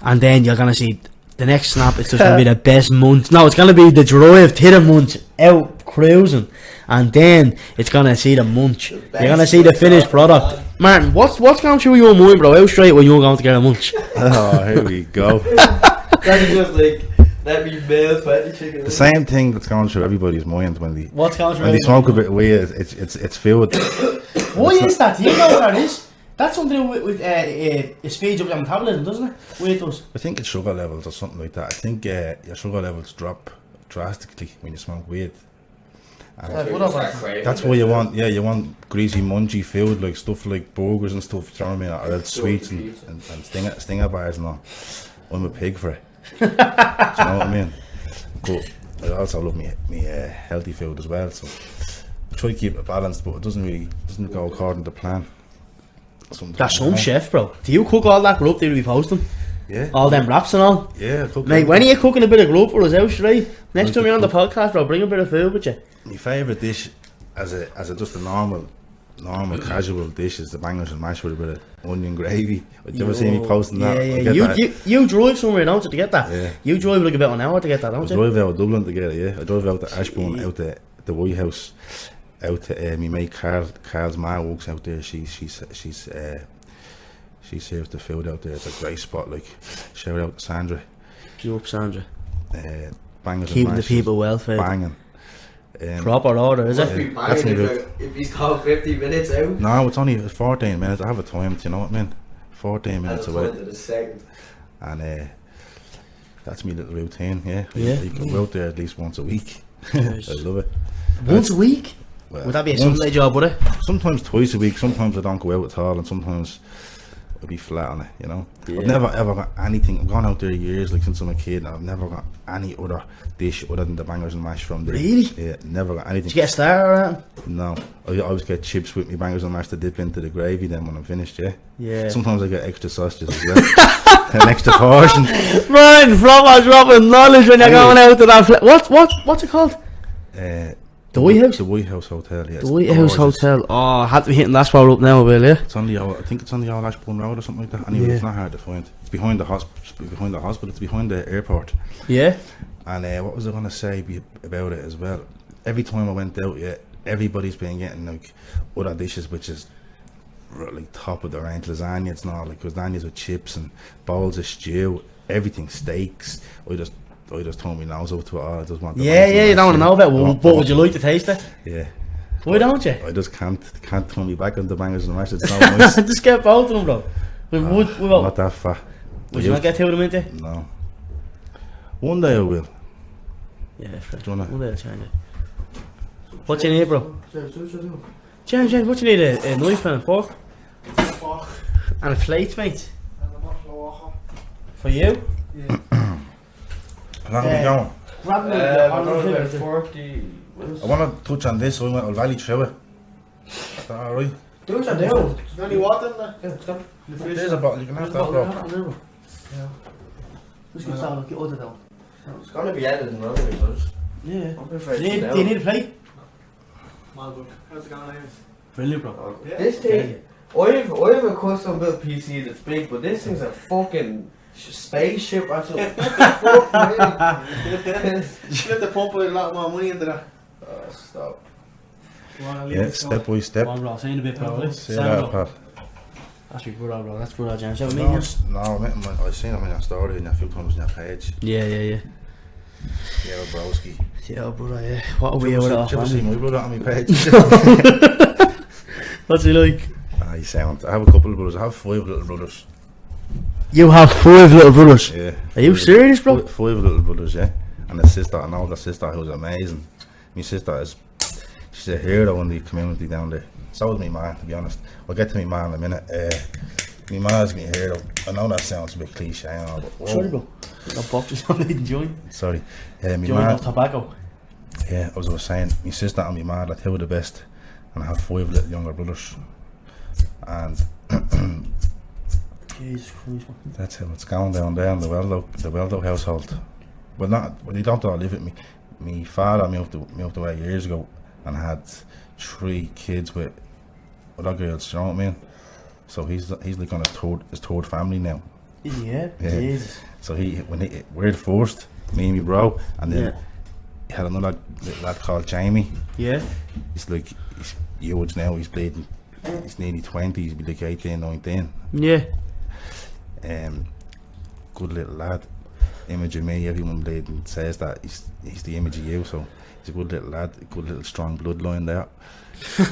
And then you're gonna see the next snap. It's just gonna be the best munch. No, it's gonna be the drive to the munch out cruising, and then it's gonna see the munch. You're gonna see the finished product. Martin, what's going through your mind, bro? Out straight when you're going to get a munch. Oh, here we go. That's just like let me male fatty chicken. The same thing that's going through everybody's mind when they What's going when they smoke a bit of weed. It's filled. Why is that? Do you know what that is? That's something to do with it speeds up your metabolism, doesn't it? Weed does. I think it's sugar levels or something like that. I think your sugar levels drop drastically when you smoke weed. And that's why you want greasy, munchy food, like stuff like burgers and stuff, you know what I mean, or else sweets and stinger bars and all. I'm a pig for it. Do you know what I mean? But I also love me healthy food as well, so I try to keep it balanced, but it doesn't go according to plan. Sometimes, That's you some know. chef, bro. Do you cook all that grub that we posting? Yeah. All them wraps and all? Yeah, I cook Mate, when are you cooking a bit of grub for us out straight? Next Like time the you're on the podcast, bro, bring a bit of food with you. My favourite dish as a just a normal casual dish is the bangers and mash with a bit of onion gravy. Did you ever see me posting that? I Yeah, get yeah. that. You drive somewhere, don't you, to get that? Yeah. You drive like about an hour to get that, I don't you? drove out of Dublin to get it, yeah. I drove out to Ashbourne, out to the White House, out to my mate Carl's ma works out there. She serves the food out there. It's a great spot. Like, shout out to Sandra. You up, Sandra. Bangers Keeping and the mash, people well fed. banging. Proper order, is Must it? be That's banging me, if he's called 50 minutes out. No, it's only 14 minutes. I have a time, do you know what I mean? 14 minutes That's away. the second. And that's my little routine, yeah. Yeah. I go out there at least once a week. Nice. I love it. Once a week? Well, Would that be a once- Sunday job, would it? Sometimes twice a week, sometimes I don't go out at all, and sometimes I'll be flat on it, you know. Yeah. I've never ever got anything. I've gone out there years, like since I'm a kid, and I've never got any other dish other than the bangers and mash from there. Really? Yeah, never got anything. Did you get a star or anything? No, I always get chips with me bangers and mash to dip into the gravy then when I'm finished, yeah. Yeah. Sometimes I get extra sausages as well. An extra portion. Man, proper dropping knowledge when you're going out to that what's it called? The White House? The White House Hotel, yeah. The White House Hotel. Oh, I had to be hitting that spot up now, Bill, yeah? It's on the old, I think it's on the old Ashbourne Road or something like that. Anyway, Yeah. it's not hard to find. It's behind the hospital. It's behind the airport. Yeah? And what was I going to say about it as well? every time I went out, everybody's been getting like other dishes, which is like top of the range lasagna. It's not like lasagnas with chips and bowls of stew, everything steaks. I just told me nose up to it all. I just want. You don't want to know about it. But would you like to taste it? Yeah. Why don't you? I just can't turn me back on the bangers and mash. It's no nice. Just get both of them, bro. I'm not that fat. Would you not get two of them into? No. One day I will. Yeah, fair. Do you wanna? One day I'll change it. What you need, bro? James, what you need? A knife and a fork? And a plate, mate? For you? Yeah. How long are we going? Grab me about 40. I want to touch on this, so I'll valley through it. Is that alright? Do what you do. Is there any water in there? Yeah, it's gone. There's a bottle, you can have that, bro. Just gonna start looking other down. It's gonna be edited and running, so just. Yeah. I'll be Do afraid you to need a plate? Malbrook. How's it going, James? Brilliant, bro. Yeah. This thing, I have a custom built PC that's big, but this thing's a fucking spaceship. Actually, You have to pump a lot more money into that. oh, stop. You wanna leave Yeah, it step going? by step. Come on, bro. See you in a bit, bro. See that, pal. That's your brother, bro. That's brother, James. Have a No, meeting? I met him, I've seen him in your story and a few times on your page. Yeah. Yeah, broski. Yeah, brother, yeah. What are we out Did of, you ever see man? my brother on my page? What's he like? He sound. I have a couple of brothers. I have 5 little brothers. You have 5 little brothers? Yeah. Are you serious, bro? 5 little brothers, yeah. And a sister, an older sister who's amazing. My sister she's a hero in the community down there. So is my man, to be honest. We'll get to my man in a minute. My man's my hero. I know that sounds a bit cliche and all, but Sorry, bro. No boxes on the joint. sorry. My Joint man, of tobacco. yeah, as I was saying, my sister and my man are two of the best. And I have 5 little younger brothers. And Jesus Christ, man. that's how it's going down there in the Weldo household. But they don't all live with me. My father moved away years ago and had 3 kids with other girls, you know what I mean? So he's like on his third family now. Yeah, Yeah. Jesus. So we're the first, me and my bro, and then Yeah. he had another little lad called Jamie. Yeah. He's huge now, he's bleeding. He's nearly 20, he's be like 18, 19. Yeah. Good little lad. Image of me, everyone bleeding says that he's the image of you, so he's a good little lad, a good little strong bloodline there.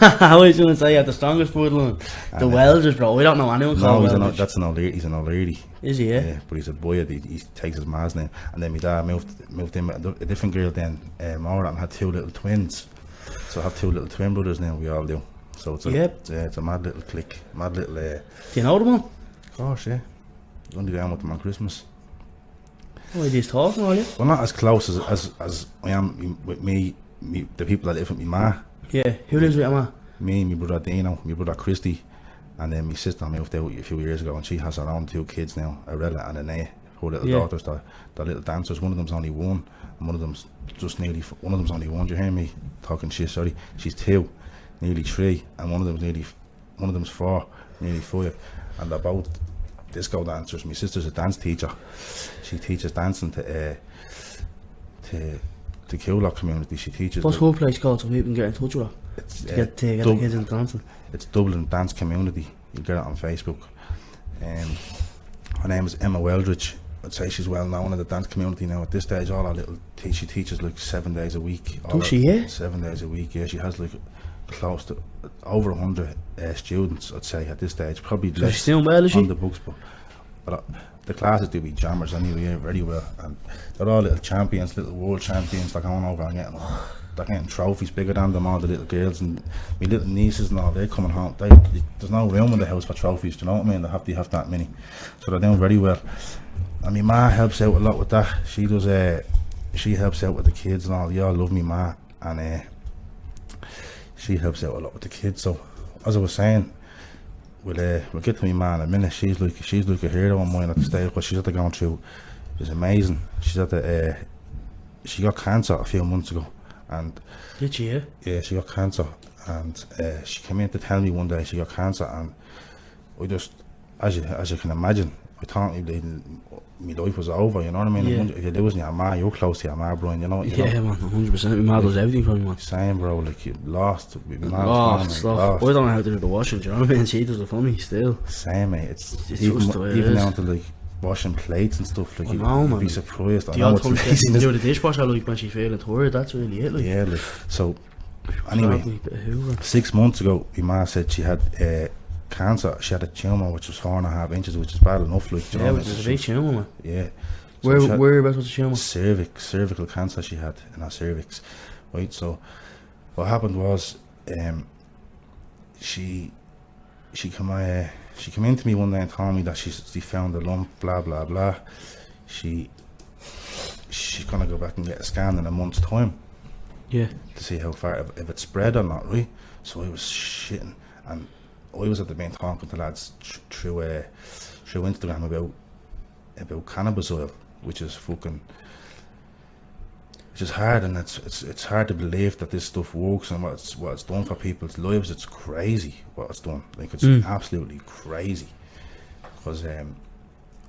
I was going to say you have the strongest bloodline. The Weldridge, bro. We don't know anyone No, called he's Weldridge. an old lady, he's an old lady. Is he, yeah? Yeah, but he's a boy, he takes his ma's name. And then my dad moved in with a different girl then, Maura, and had 2 little twins. So I have 2 little twin brothers now, we all do. So it's it's a mad little clique, mad little... Do you know them all? Of course, yeah. Only down with them on Christmas. Oh, you just talking, are you? Well, not as close as I am with me, the people that live with me ma. Yeah. Who lives with your ma? Me, my brother Dino, my brother Christy, and then my sister moved out a few years ago, and she has her own 2 kids now, Arella and Anae, her little Yeah. daughters, the little dancers. One of them's only 1, and one of them's only 1. Do you hear me talking shit? Sorry, she's 2, nearly 3, and one of them's 4, nearly 5, and they're both disco dancers. My sister's a dance teacher. She teaches dancing to Coolock community. She teaches. What's her place called so people can get in touch with her? It's, To get the kids into dancing. It's Dublin Dance Community. You get it on Facebook. Her name is Emma Weldridge. I'd say she's well known in the dance community now. At this stage, all her little she teaches like 7 days a week. Does she, yeah? 7 days a week, yeah. She has like close to over 100 students, I'd say, at this stage. Probably So less she's doing well, is on she? the books, but the classes do be jammers anyway, yeah, very well. And they're all little champions, little world champions. They're going over and getting trophies bigger than them, all the little girls and my little nieces and all. They're coming home. There's no room in the house for trophies, do you know what I mean? They have that many, so they're doing very well. And my ma helps out a lot with that. She does. She helps out with the kids and all. You all love me ma, and she helps out a lot with the kids. So as I was saying, we'll get to my ma in a minute. She's like a hero of mine at the stage. What she's at going through is amazing. She's at the she got cancer a few months ago, and Did she, yeah? yeah, she got cancer, and she came in to tell me one day she got cancer, and I just, as you can imagine, I thought my life was over, you know what I mean? Yeah. If you're losing your ma, you're close to your ma, Brian, you know? Yeah, man, 100%. My ma does everything for me, man. Same, bro, like you lost. My ma's Lost gone, stuff. lost. I don't know how to do the washing, do you know what I mean? She does it for me still. Same, mate. It's It's even, just the way it even is. down to like washing plates and stuff. Like I you'd know, be man. surprised. I The know odd it's time she amazing. can do the dishwasher like when she's feeling tired, that's really it. Like. Yeah, like, so anyway, Grab me a bit of hoover. 6 months ago, my ma said she had cancer. She had a tumour which was 4.5 inches, which is bad enough. Like, do you Yeah, know, which is a big tumour, man. yeah. So she had Whereabouts was the tumour? cervical cancer she had in her cervix, right? So what happened was, she came into me one day and told me that she found a lump, blah blah blah. She's gonna go back and get a scan in a month's time Yeah. to see how far, if it's spread or not, right? So I was shitting, and I was at the main talking to lads through Instagram about cannabis oil, which is hard, and it's hard to believe that this stuff works and what it's done for people's lives. It's crazy what it's done. Like, it's absolutely crazy. Because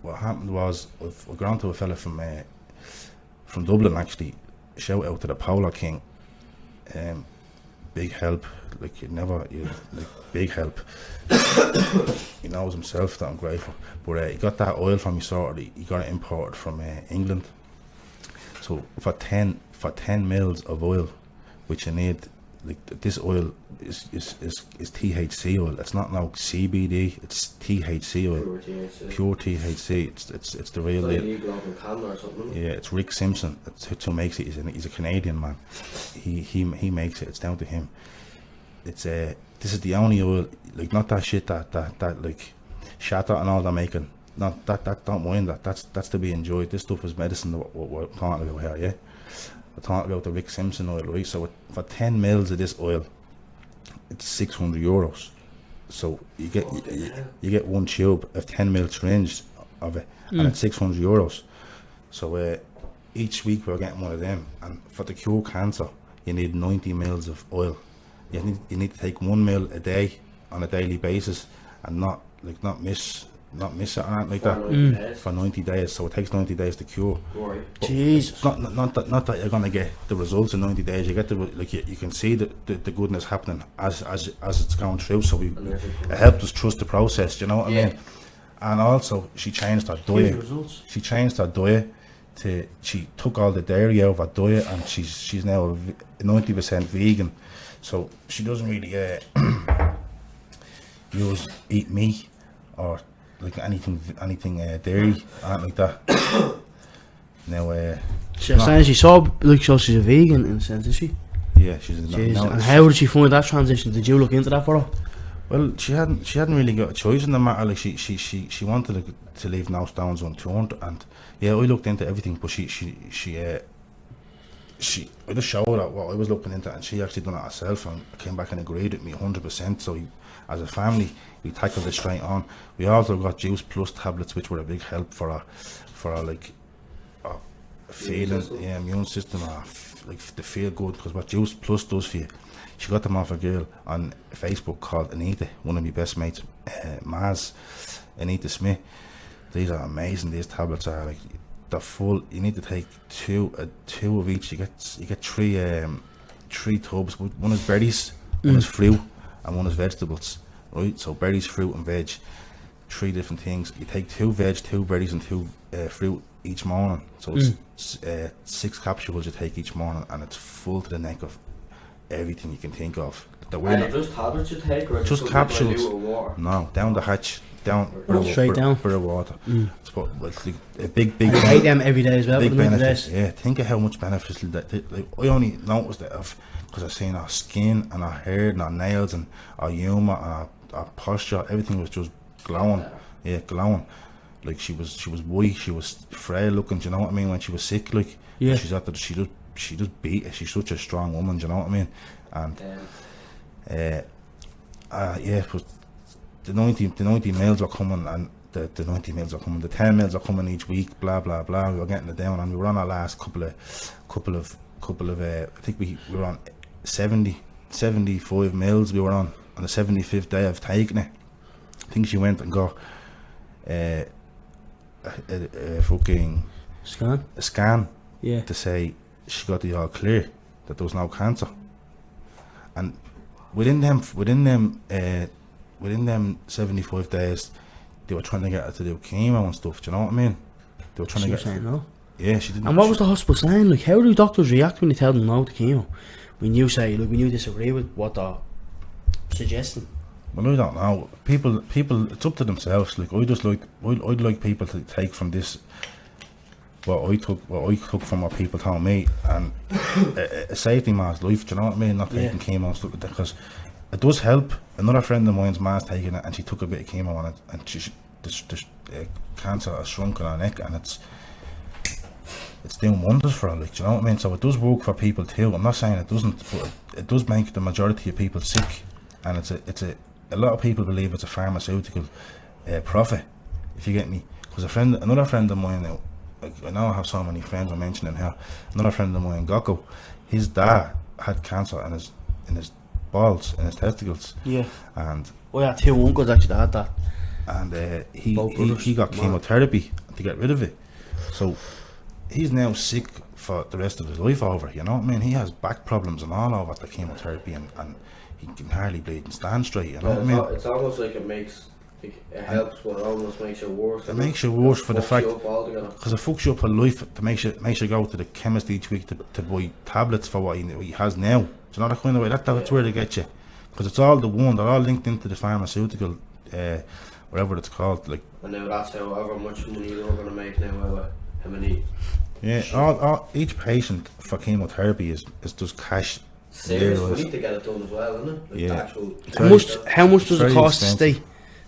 what happened was, I've gone to a fella from Dublin, actually. Shout out to the Polar King. Big help. Like, big help. He knows himself that I'm grateful. But he got that oil from me sorted. He got it imported from England. So for 10 mils of oil, which you need, like, this oil is THC oil. It's not no CBD. It's THC oil. Pure THC. It's the real deal. Illegal up in Canada or something. Yeah, it's Rick Simpson. It's who makes it. He's a Canadian man. He makes it. It's down to him. It's this is the only oil, like, not that shit that like Shatter and all they're making. Not that don't mind that. That's to be enjoyed. This stuff is medicine. What we're talking about here, yeah. We're talking about the Rick Simpson oil, right? So for 10 mils of this oil, it's €600. So you get one tube of 10 mil syringe of it, and it's €600. So each week we're getting one of them, and for the cure cancer, you need 90 mils of oil. You need to take 1 mil a day on a daily basis, and not miss it or anything like that for 90 days. So it takes 90 days to cure. Right. Jesus. Not that you're gonna get the results in 90 days. You get you can see the goodness happening as it's going through. So it helped us trust the process. You know what I mean? And also, she changed her diet. She changed her diet she took all the dairy out of her diet, and she's now 90% vegan. So she doesn't really eat meat or like anything dairy, or like that. Now, She's saying she's so, like, so she's a vegan in a sense, is she? yeah, she's Jeez. now And how did she find that transition? Did you look into that for her? well, she hadn't really got a choice in the matter. Like, she wanted to leave no stones unturned, and yeah, I looked into everything, but I just showed her what I was looking into, and she actually done it herself, and came back and agreed with me 100%. So as a family, we tackled it straight on. We also got Juice Plus tablets, which were a big help for her like feeling, immune system, like to feel good. Because what Juice Plus does for you, she got them off a girl on Facebook called Anita, one of my best mates, Maz, Anita Smith. These are amazing. These tablets are like, they're full. You need to take two of each. You get three tubs. One is berries, one is fruit, and one is vegetables. Right. So berries, fruit, and veg. 3 different things. You take 2 veg, 2 berries, and 2 fruit each morning. So it's 6 capsules you take each morning, and it's full to the neck of everything you can think of. Are they just tablets you take, or just capsules? With water? No, down the hatch. Down Straight down. For the water. It's a big You take them every day as well. big for the amount of benefit. days. Yeah, think of how much beneficial that. Like, I only noticed it because I seen our skin and our hair and our nails and our humour and our posture. Everything was just glowing. Yeah, glowing. Like, she was white. She was frail looking. Do you know what I mean? When she was sick, like, Yeah. she just beat it. She's such a strong woman. Do you know what I mean? And but the 90 mils were coming, and the 90 mils are coming, the 10 mils are coming each week, blah blah blah. We were getting it down, and we were on our last couple of I think we were on 75 mils. We were on the 75th day of taking it. I think she went and got a fucking scan Yeah. to say she got the all clear, that there was no cancer. And within them 75 days, they were trying to get her to do chemo and stuff. Do you know what I mean? They were trying She to was get. saying no. Yeah, she didn't. And what was the hospital saying? Like, how do doctors react when you tell them no to chemo? When you say, look, when you disagree with what they're suggesting? Well, I don't know. People, it's up to themselves. Like, I'd like people to take from this what I took from what people told me, and a saved man's life. Do you know what I mean? Not taking chemo and stuff like that, because it does help. Another friend of mine's ma's taking it, and she took a bit of chemo on it, and the cancer has shrunk in her neck, and it's doing wonders for her. Like, do you know what I mean? So it does work for people too. I'm not saying it doesn't, but it does make the majority of people sick, and a lot of people believe it's a pharmaceutical profit, if you get me. Because another friend of mine now, I know I have so many friends I'm mentioning here. Another friend of mine, Gokko, his dad had cancer in his balls, in his testicles. Yeah. And Oh yeah, 2 uncles actually that had that. And he got chemotherapy to get rid of it. So he's now sick for the rest of his life over, you know what I mean? He has back problems and all over the chemotherapy, and he can hardly bleed and stand straight, you know what I mean? It's almost like it helps, but it almost makes it worse. It makes you worse for the fact, because it fucks you up for life. To makes you go to the chemist each week to buy tablets for what he has now. Do you know that kind of way? That's where they get you, because it's all they're all linked into the pharmaceutical, whatever it's called. Like, and now that's however much money you're going to make now. How many? Yeah, all each patient for chemotherapy is just cash. Serious money to get it done as well, isn't it? Like yeah. How much does it cost to expensive. stay?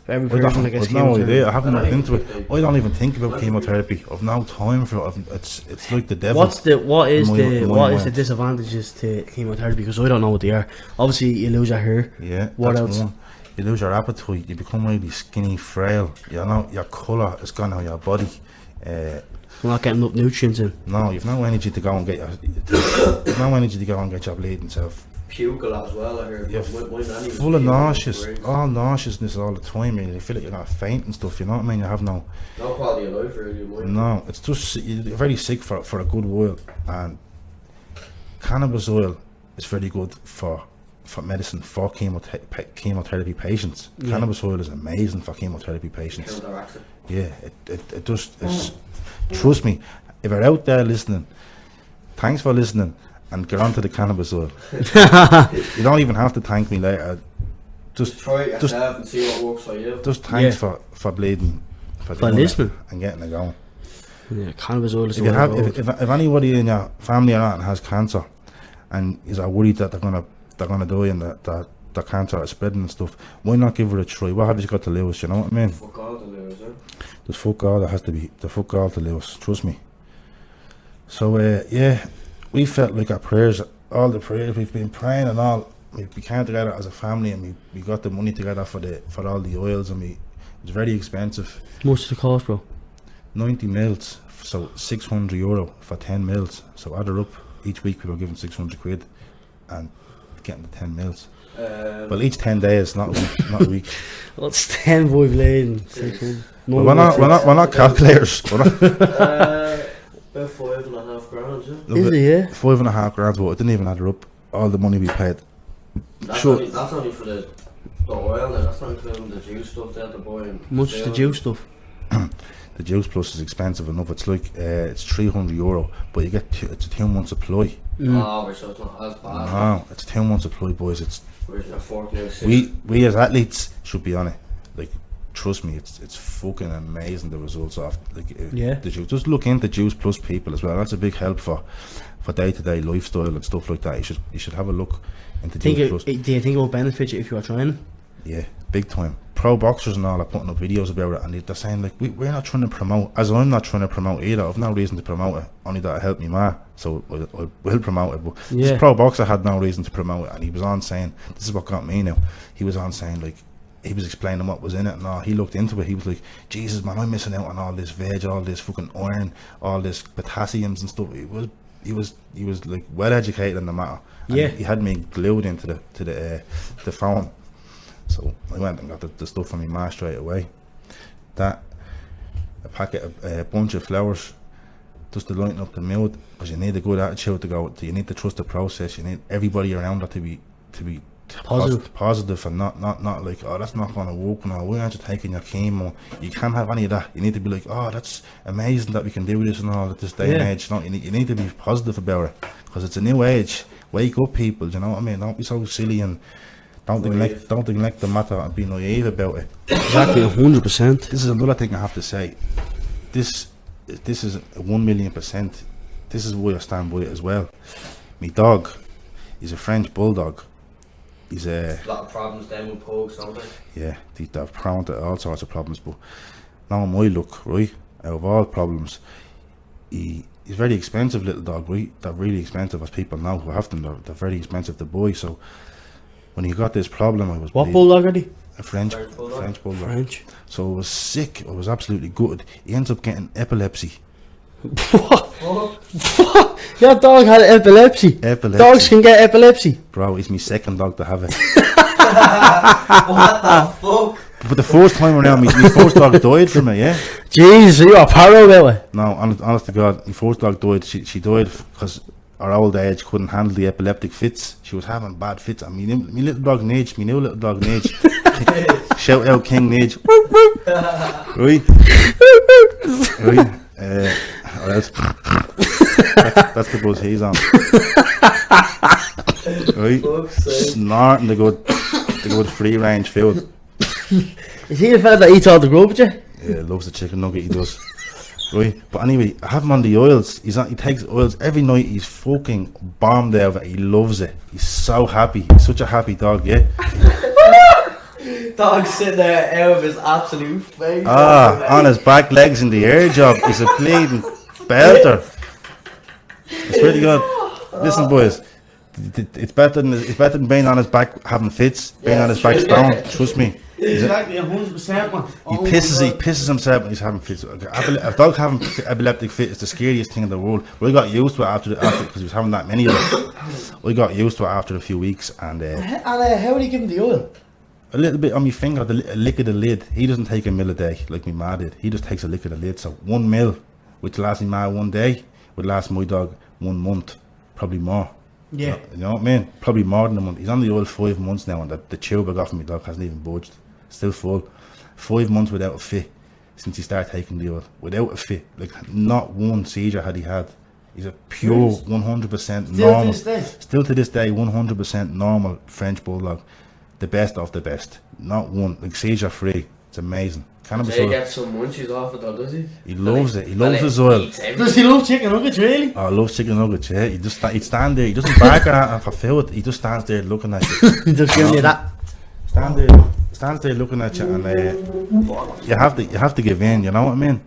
For every person that gets I've no chemotherapy? idea. I haven't looked into it. I don't even think about chemotherapy. I've no time for it. It's like the devil. What is the mind. disadvantages to chemotherapy? Because I don't know what they are. Obviously, you lose your hair. Yeah. What that's else? one. You lose your appetite. You become really skinny, frail. You know, your colour is gone out of your body. You're not getting enough nutrients in. No, you've no energy to go and get your bleeding self. Puke a lot as well, I hear. Yeah, full of nauseous, all nauseousness all the time. Really. You feel like you're gonna faint and stuff. You know what I mean? You have no quality of life, really. No, it's just you're very sick for a good while. And cannabis oil is very good for medicine for chemotherapy patients. Yeah. Cannabis oil is amazing for chemotherapy patients. Yeah, it just is. Trust me, if you're out there listening, thanks for listening, and get on to the cannabis oil. You don't even have to thank me later. Just try it yourself and see what works for you. Just thanks for bleeding, for listening and getting it going. Yeah, cannabis oil is if anybody in your family or not has cancer, and is worried that they're gonna die and that the cancer is spreading and stuff, why not give it a try? What have you got to lose? You know what I mean? Fuck all to lose, There's fuck all that has to be. The fuck all to lose. Trust me. So yeah, we felt like all the prayers we've been praying and all, we came together as a family, and we got the money together for all the oils, and it was very expensive. Much does it cost, bro? 90 mils, so €600 for 10 mils. So add her up, each week we were given 600 quid and getting the 10 mils. Well, each 10 days, not a week. Well, it's 10 boy blade. We're not calculators. About $5.5 grand, yeah? Is it, yeah? $5.5 grand, but it didn't even add her up. All the money we paid. That's only for the oil, now. That's not including the juice stuff there to buy. Much the juice stuff. The juice plus is expensive enough. It's like it's €300, but you get it's a 2 month supply. Oh, so it's not as bad. No, it's a 2 month supply, boys. It's we as athletes should be on it. Like, trust me, it's fucking amazing the results of the juice. Just look into Juice Plus people as well. That's a big help for day-to-day lifestyle and stuff like that. You should have a look into Juice Plus. Do you think it will benefit you if you are trying? Yeah, big time. Pro boxers and all are putting up videos about it, and they're saying like we're not trying to promote, as I'm not trying to promote either. I've no reason to promote it, only that it helped me ma, so I will promote it. But this pro boxer had no reason to promote it, and he was on saying, this is what got me now, he was on saying like, he was explaining what was in it and all. He looked into it, he was like, Jesus man, I'm missing out on all this veg, all this fucking iron, all this potassiums and stuff. He was like well educated in the matter. And he had me glued into the phone. So I went and got the stuff from my ma straight away. That a packet of a bunch of flowers just to lighten up the mood, because you need a good attitude to go. You need to trust the process. You need everybody around that to be positive and not like, oh, that's not going to work. No, why aren't you taking your chemo? You can't have any of that. You need to be like, oh, that's amazing that we can do this and all at this day and age. No, you need to be positive about it, because it's a new age. Wake up, people. You know what I mean? Don't be so silly and don't neglect the matter and be naive about it. Exactly, 100%. This is another thing I have to say. This is 1,000,000%. This is why I stand by it as well. My dog, he's a French bulldog. He's a lot of problems then with pugs, don't they? Yeah, they're prone to all sorts of problems. But now my luck, right? Out of all problems, he's a very expensive little dog, right? They're really expensive, as people know who have them. They're very expensive to buy. So when he got this problem, I was What bulldog are they? a French bulldog. French. So I was sick. I was absolutely gutted. He ends up getting epilepsy. What? Your dog had epilepsy. Dogs can get epilepsy. Bro, he's my second dog to have it. What the fuck? But the first time around, my first dog died from it, yeah? Jeez, you are paro about it. No, honest to God, my first dog died. She died because her old age couldn't handle the epileptic fits. She was having bad fits. I mean, my little dog Nage, my new little dog Nage. Shout out King Nage. Right? Right? That's the buzz he's on. Right? Snorting the good free range food. Is he the fella that eats all the grub with you? Yeah, loves the chicken nugget, he does. Right? But anyway, I have him on the oils. He takes oils every night. He's fucking bombed out of it. He loves it. He's so happy. He's such a happy dog, yeah? Dog sitting there out of his absolute face. On his back legs in the air job. He's a bleeding belter. It's pretty good. Listen, boys, it's better than being on his back having fits. Being on his back stone. Trust me. Exactly, 100%, man. He pisses himself when he's having fits. A dog having epileptic fit is the scariest thing in the world. We got used to it after because he was having that many of them. We got used to it after a few weeks, and how would he give him the oil? a little bit on my finger, a lick of the lid. He doesn't take a mil a day like my ma did. He just takes a lick of the lid. So 1 mil, which lasts my ma 1 day, would last my dog 1 month, probably more. Yeah. You know what I mean? Probably more than a month. He's on the old 5 months now, and the tube I got from my dog hasn't even budged. Still full. 5 months without a fit since he started taking the oil. Without a fit. Like, not one seizure had he had. He's a pure 100% normal. Still to this day, 100% normal French bulldog. The best of the best. Not one. Like, seizure free. It's amazing. Cannabis Does he oil. get some munchies off it though, does he? He loves it. He loves his oil. Does he love chicken nuggets, really? Oh, I love chicken nuggets, yeah. He'd stand there. He doesn't bark at it for food. He just stands there looking at you. He just gives you that. Stands there looking at you, and you have to give in. You know what I mean?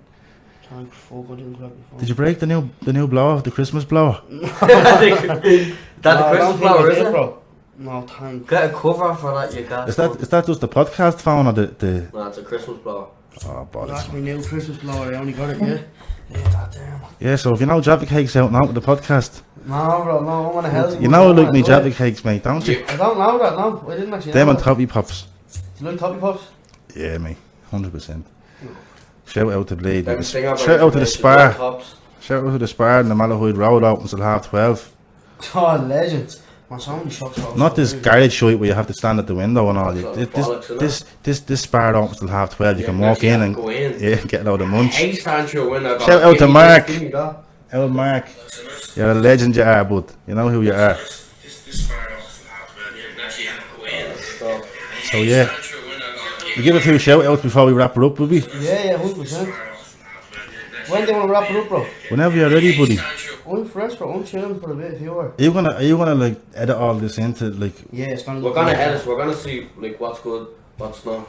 Thank fuck, I didn't grab your phone. Did you break the new blower, the Christmas blower? That the Christmas flower, is it? Bro. No, thank. Get a cover for that, you got. Is that just the podcast phone or the? No, it's a Christmas blower. Oh, bollocks. That's my new Christmas blower, I only got it, yeah. Yeah, that there, man. Yeah, so if you know Jaffa Cakes out now with the podcast, No, bro, no, I'm on a healthy. you know I like me Jaffa Cakes, mate, don't you? I don't know that, no. I didn't actually Them know and that. Toppy Pops. Do you like Toppy Pops? Yeah, mate, 100%. Shout out to Blade. Them thing about Shout out to the the Spar. tops. Shout out to the Spar and the Malahide Road opens till 12:30. Oh, legends. Man, so many shops are Not this garage shite where you have to stand at the window and all. That's bollocks, This Spar opens till 12:30. You can walk in and go in. get a load of munch. Hey, stand through a window. Shout out to Mark. Give me that. Old Mark, you're a legend, you are, bud. You know who you are. So yeah, we give a few shout outs before we wrap it up, will we? Yeah, 100%. When do you want to wrap it up, bro? Whenever you're ready, buddy. I'm fresh, bro. I'm chilling for a bit if you are. Are you gonna like edit all this into like? Yeah, it's gonna We're look gonna good. edit. We're gonna see like what's good, what's not,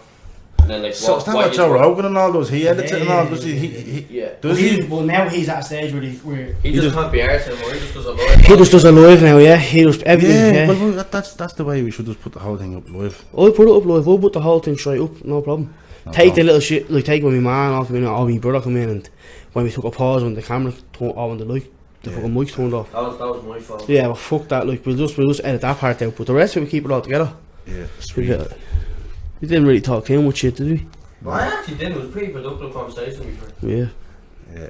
and then like So what. it's not like Joe Rogan and all those. He edits it and all. Does he? Yeah. Does he? Well, now he's at a stage where He just can't be arsed anymore. He just does a lot. he just does it live now, yeah. He does everything, yeah. Well, that's the way we should just put the whole thing up live. I'll put it up live. I'll put the whole thing straight up, no problem. Take the little shit, like take when my man come in or my brother come in, and when we took a pause when the camera turned on, when the light, the fucking mic turned off. That was my fault. Yeah, well, fuck that. Like we'll just edit that part out, but the rest of it we keep it all together. Yeah, sweet. We didn't really talk too much shit, did we? Well, I actually didn't. It was a pretty productive conversation before. Yeah. Yeah.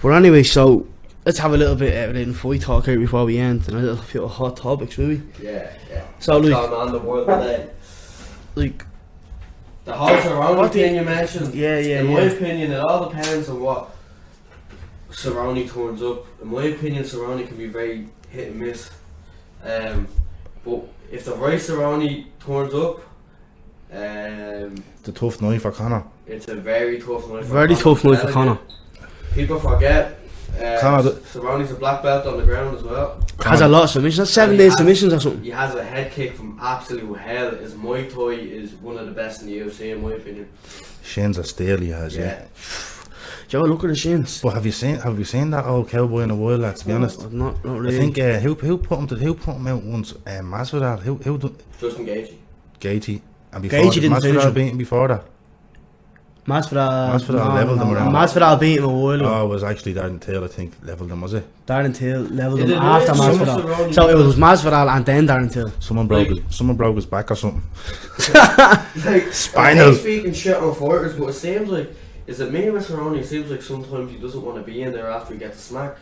But anyway, so let's have a little bit of a fight talk here before we end, and a little few hot topics, will we? Yeah. So What's like, going on in the world today? like, The whole surrounding What do you- thing you mentioned. yeah, In my opinion, it all depends on what surrounding turns up. In my opinion, surrounding can be very hit and miss. But if the right surrounding turns up, It's a tough night for Connor. it's a very tough night. Very tough night for Connor. People forget. Connor, Surrounding's a black belt on the ground as well. Has a lot of submissions. That's 7 days submissions or something. He has a head kick from absolute hell. His Muay Thai is one of the best in the UFC, in my opinion. shins are steel he has, yeah. Do you ever look at the shins? But have you seen that old cowboy in a while, lads, to be honest? Not I really. think who put him out once? Masvidal. Who Justin Gaethje. Gaethje. And before Gaethje didn't finish Masvidal him. beat him before that. Masvidal leveled him around. Masvidal beat him a while ago. Oh, it was actually Darren Till, I think, levelled him, was it? Darren Till leveled Did him it after really? Masvidal. Surrounding- So it was Masvidal and then Darren Till. Someone broke his back or something. Like, Spinal. I hate speaking shit on fighters, but it seems like, is it me with surrounding? It seems like sometimes he doesn't want to be in there after he gets a smack.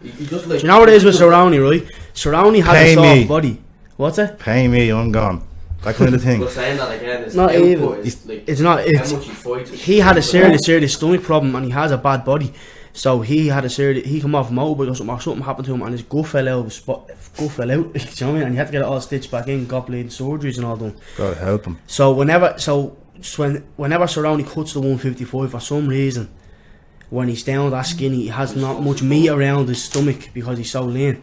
He just like. Do you know what it is with Cerrone, right? Cerrone has Pay a soft me. body. What's it? Pay me, I'm gone. That kind of thing. But saying that again, it's Not output even. is like It's not. how It's much he fights. he had a serious stomach problem and he has a bad body. So he had a serious. He come off motorbike or something happened to him and his gut fell out. Gut fell out. Do you know what I mean? And he had to get it all stitched back in, got bleeding surgeries and all done. God help him. So whenever Cerrone cuts the 155 for some reason, when he's down that skinny, he has not much meat around his stomach because he's so lean.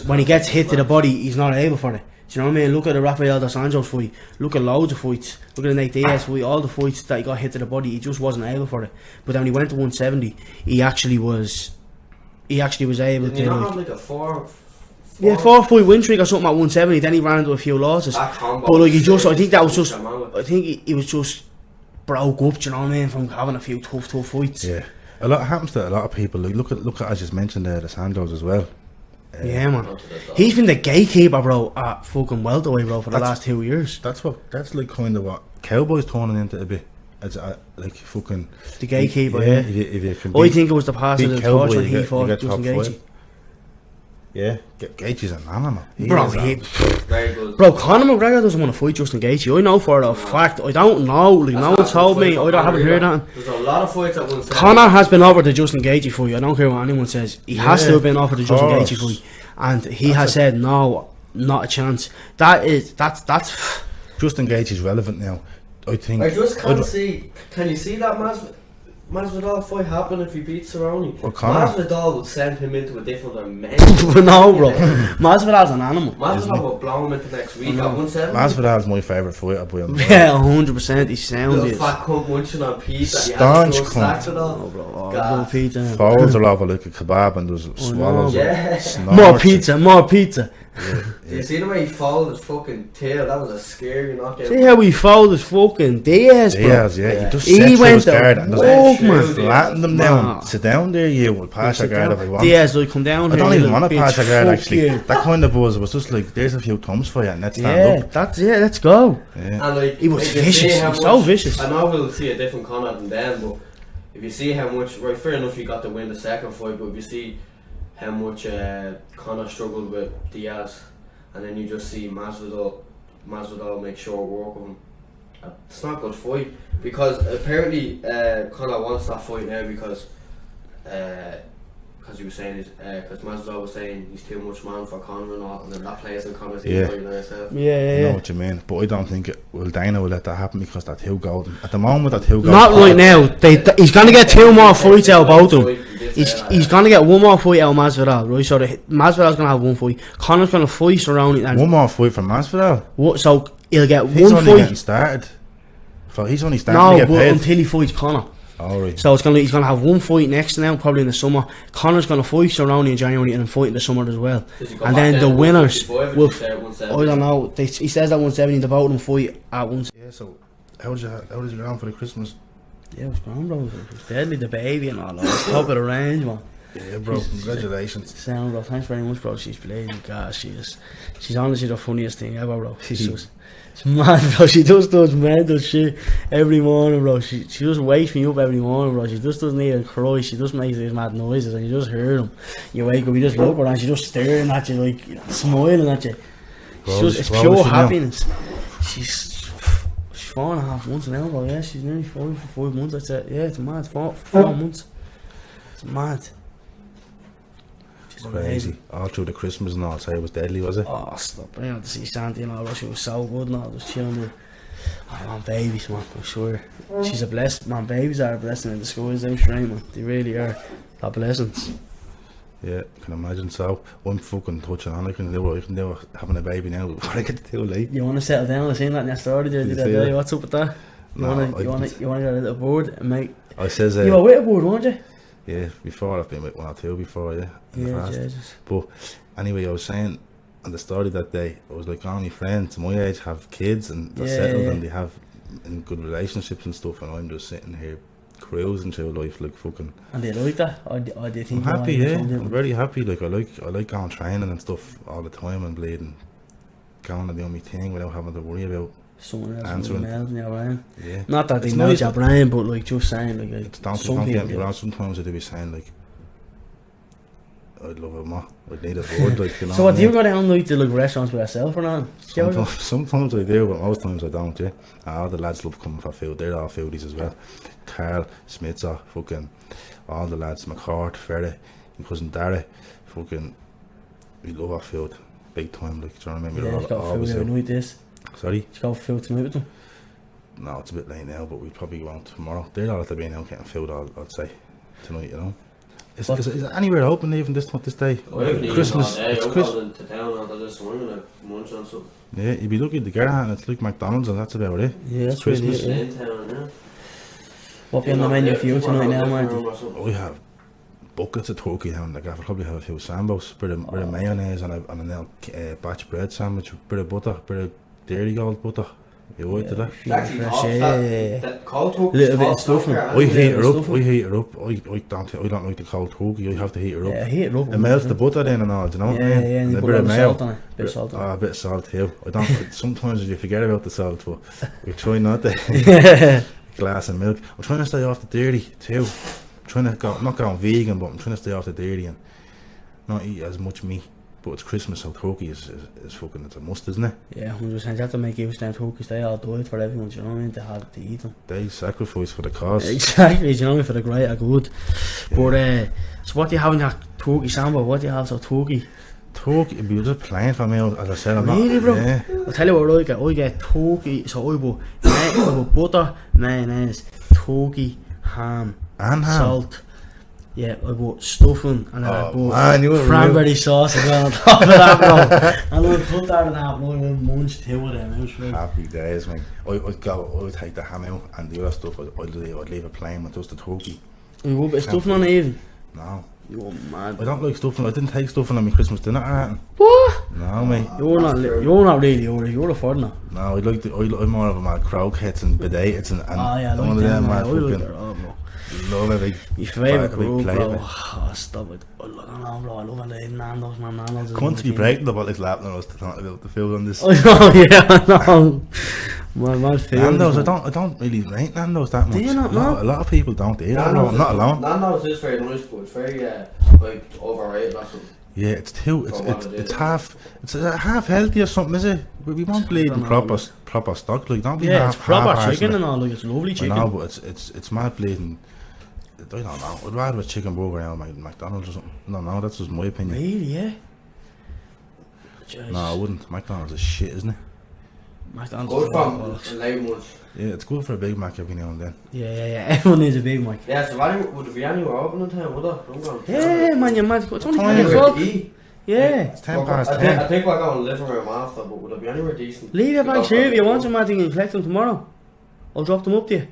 When he gets hit to the body, he's not able for it. Do you know what I mean? Look at the Rafael dos Anjos fight. Look at loads of fights. Look at the Nate Diaz fight. All the fights that he got hit to the body, he just wasn't able for it. But then when he went to 170, he actually was able Didn't he to. not Like, have like a four? yeah, 4-fight win streak or something at 170. Then he ran into a few losses. That combo But like he was just, I sick. think that was just. Come on with. I think he was just broke up. Do you know what I mean? From having a few tough fights. Yeah. A lot happens to a lot of people. Like, look at as you mentioned there, the Sandos as well. Yeah, man. He's been the gatekeeper, bro, at fucking welterweight, bro, for the That's- last 2 years. That's like kind of what Cowboys turning into a bit. It's like fucking The gatekeeper, Yeah, yeah. if you can I beat- think it was the pass of beat the Cowboy, torch when you he get- fought you get Justin top Gaethje. five. Yeah, Gaethje's an animal. Bro, is he, an- Very good. bro, Conor McGregor doesn't want to fight Justin Gaethje. I know for a fact. I don't know. Like, That's no not one told a fight me. for I haven't Conor heard either. that. There's a lot of fights at 170. Conor has been offered the Justin Gaethje fight. I don't care what anyone says. He has Yeah, to have been offered the of Justin course. Gaethje fight. And he has said, no, not a chance. That's Justin Gaethje's relevant now. I think. I just can't I'd- see. Can you see that Masvidal fight happen if he beats Cerrone? Well, Conor- Masvidal would send him into a different dimension. no, bro. Masvidal's an animal. Masvidal will blow him into next week at 170. Masvidal's my favourite fighter, boy. Yeah, 100%. He's sound. Little Is. fat cunt munching on pizza. Staunch He has cunt. stacks and all. Oh, bro. Oh, God. more pizza. Folds are over like a kebab and does swallows. Yeah. More pizza. More pizza. Do you see the way he followed his fucking tail? That was a scary knockout. See how he fouled his fucking Diaz, bro. Yeah, he just He sets through went his guard and the just walk, man. flatten them Nah. down. Sit down there, you will pass your guard if I want. Diaz, like, come down I here. don't even little want to bitch. pass your guard Fuck actually. you. That kind of buzz was just like, there's a few thumbs for you and let's stand Yeah, up. let's go. Yeah. And like, He was if you see vicious. how He's so much- vicious. I know we'll see a different Conor than them, but if you see how much, right, fair enough, he got to win the second fight, but if you see how much Conor struggled with Diaz, and then you just see Masvidal make short work of him, it's not a good fight, because apparently Conor wants that fight now because he was saying because Masvidal was saying he's too much man for Conor and all, and then that plays in Conor's Yeah. fighting himself. I know Yeah. what you mean, but I don't think Dana will let that happen because they're too golden. At the moment, they're too golden. Not right now. He's gonna get 2 more fights out of both of them. He's gonna get 1 more fight out of Masvidal, right? So Masvidal's gonna have 1 fight. Conor's gonna fight Cerrone, and One more fight from Masvidal. so he'll get He's 1 only getting fight. started. He's only starting No, to get but paid. until he fights Conor. Alright. So he's gonna have 1 fight next now, probably in the summer. Conor's gonna fight Cerrone in January and then fight in the summer as well. And then the winners will. I don't know. He says that 170. The vote and fight at 170. Yeah, so how did you get on for the Christmas? Yeah, it was grand, bro. It was deadly, the baby and all that. Top of the range, man. Yeah, bro, congratulations. Sound, bro. Thanks very much, bro. She's blazing. God, she's honestly the funniest thing ever, bro. She's mad, bro. She just does mental shit every morning, bro. She just wakes me up every morning, bro. She just doesn't even cry. She just makes these mad noises, and you just hear them. You wake up, you just look at her, and she's just staring at you, like smiling at you. It's pure happiness. She's 4.5 months now, bro. Yeah, she's nearly 5 months. That's it. Yeah, it's mad. 4 months. It's mad. She's crazy. amazing. All through the Christmas and all, so it was deadly, was it? Oh, stop. I had to see Santi and all that. She was so good and all. Just chilling with. I want babies, man. I'm sure. She's a blessing. Man, babies are a blessing in disguise. They're straight, man. They really are. They're blessings. Yeah, I can imagine. So I'm fucking touching on. I can do having a baby now before I get too late. You want to settle down? I seen that in your story the other day. What's up with that? You want to get a little board, mate? I says you were with a board, weren't you? Yeah, before I've been with 1 or 2 before, yeah. Yeah, Jesus. But anyway, I was saying on the story that day, I was like, all my friends my age have kids and they're settled and they have in good relationships and stuff, and I'm just sitting here cruising through life like fucking. And they like that? Or they think I'm happy, yeah. I'm very happy. Like I like going training and stuff all the time and bleeding, going to do my thing without having to worry about someone else answering. in your brain. Yeah. Not that they know your brain, but like just saying, like it's don't get me wrong. Sometimes I do be saying like, I'd love it more. I'd need a board, like, you know. So what do you go down like to like restaurants with yourself or not? Sometimes I do, but most times I don't. Yeah. All the lads love coming for food. They're all foodies as well. Carl, Smitzer, fucking all the lads, McCart, Ferry, and cousin Darry, fucking we love our food, big time. Like, do you know what I mean? Yeah, got food every night. This. Sorry. Did you go for food tonight with them? No, it's a bit late now, but we'll probably go on tomorrow. They're all at the being out getting food, I'd say, tonight, you know. Is it anywhere open even this day? Christmas. It's Christmas. To town after this morning, like munch on something. Yeah, you'd be lucky to get it, and it's like McDonald's, and that's about it. Yeah, that's Christmas. Really it, yeah. What be on the menu for you tonight now, Marty? We have buckets of turkey down the gaff. I'll probably have a few sambos, bit of mayonnaise, and a batch bread sandwich, bit of butter, bit of dairy gold butter. You would to that? That cold turkey. Little bit of stuff. I heat her up. I don't like the cold turkey. I have to heat her up. Yeah, heat her up. It melts the butter in and all. Do you know what I mean? Yeah, and a bit of salt on it. Bit of salt on it. A bit of salt too. I don't. Sometimes you forget about the salt, but we try not to. Glass of milk. I'm trying to stay off the dairy too. I'm trying to go, not going vegan, but I'm trying to stay off the dairy and not eat as much meat. But it's Christmas, so turkey is fucking, it's a must, isn't it? Yeah, 100%. You have to make use of them turkeys. They all do it for everyone, do you know what I mean? They have to eat them. They sacrifice for the cause. Exactly, do you know what I mean? For the greater good. Yeah. But, so what do you have in that turkey sandwich? What do you have? So turkey? Turkey, it'd be just plain for me, as I said. I'm really, not, bro? Yeah. I'll tell you what I get turkey, so I put butter, mayonnaise, turkey, ham, and ham. Salt. Yeah, I bought stuffing and then I bought cranberry sauce as well on top of that, bro. And I put that in half and I went munch 2 of them out. Happy days, mate. I would take the ham out and the other stuff, I'd leave it plain with just the turkey. And you put a bit of stuffing on it even? No. You're mad. I don't like stuffing. I didn't take stuffing on my Christmas dinner or anything. What? No, mate. You're not really, you're a foreigner. No, I'm more of a man croquettes and potatoes and yeah, one of them, man. Bro. Love it, my favourite group, bro. Oh, stop it. I love Nando's, man. Nando's. Country breaking the bollocks laughing at us to talk about the food on this. Oh, yeah, I know. My favourite. Nando's, I don't really rate Nando's that much. Do you not know? A lot of people don't eat it. Not alone. Nando's is very nice, but it's very, like, overrated or something. Yeah, it's half healthy or something, is it? We won't believe in proper stock, like, don't be it's proper chicken and all, like, it's lovely chicken. I know, but it's mad bleeding. I don't know. I'd rather have a chicken burger out of McDonald's or something. No, that's just my opinion. Really, yeah? Jeez. No, I wouldn't. McDonald's is shit, isn't it? McDonald's good from loud ones. Yeah, it's good for a Big Mac every now and then. Yeah. Everyone needs a Big Mac. Yeah, so would there be anywhere open in town, would there? Yeah, man, you're mad. It's only 10 o'clock. Yeah. It's 10 past 10. I think we're going to live around after, but would there be anywhere decent? Leave your bags here if you want some, man. You can collect them tomorrow. I'll drop them up to you.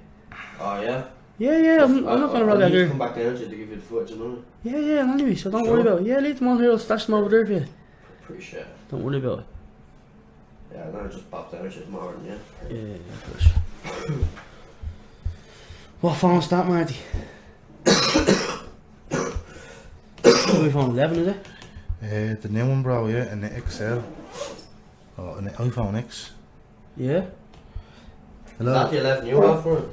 Oh, yeah? Yeah, I'm not going to rob that here. Come back down to you to give you the footage, you know? Yeah, anyway, so don't worry about it. Yeah, leave them on here, I'll stash them over there for you. Appreciate it. Don't worry about it. Yeah, then I just popped down to tomorrow, yeah? Yeah, of course. What phone's that, Marty? iPhone 11, is it? The new one, bro, yeah, and the XL. Oh, and the iPhone X. Yeah. Is that the 11 you have for it?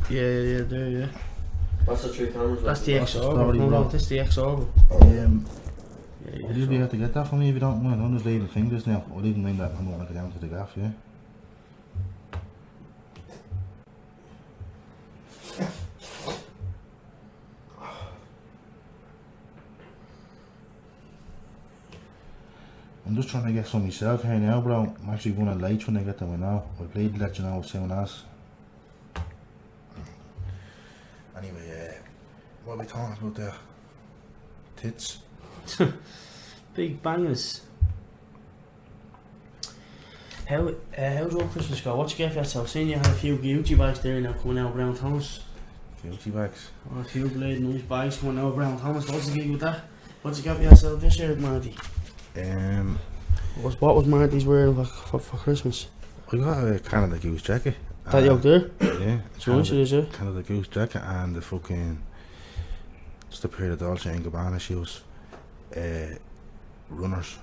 Yeah, there, yeah. What's the 3 cameras? That's the That's the XR. story, No, bro. this is the XR. Yeah, Would you be able to get that for me if you don't mind? I'm just leaving fingers now. I didn't mind that. I'm going to go down to the gaff, yeah. I'm just trying to get some myself here now, bro. I'm actually running late when I get them now. I'll play to let you know as soon as. Anyway, what are we talking about there? Tits. Big bangers. How's your Christmas go? What you get for yourself? Seeing you had a few Gucci bags there now coming out of Brown Thomas. Gucci bags. Oh, a few bleeding nice bags coming out of Brown Thomas. What's the gig with that? What you get for yourself this year, Marty? What was Marty's wearing for Christmas? I got a Canada Goose jacket. That you up there? Yeah. It's nice, it is, yeah. Canada Goose jacket and the fucking just a pair of Dolce & Gabbana shoes. Runners.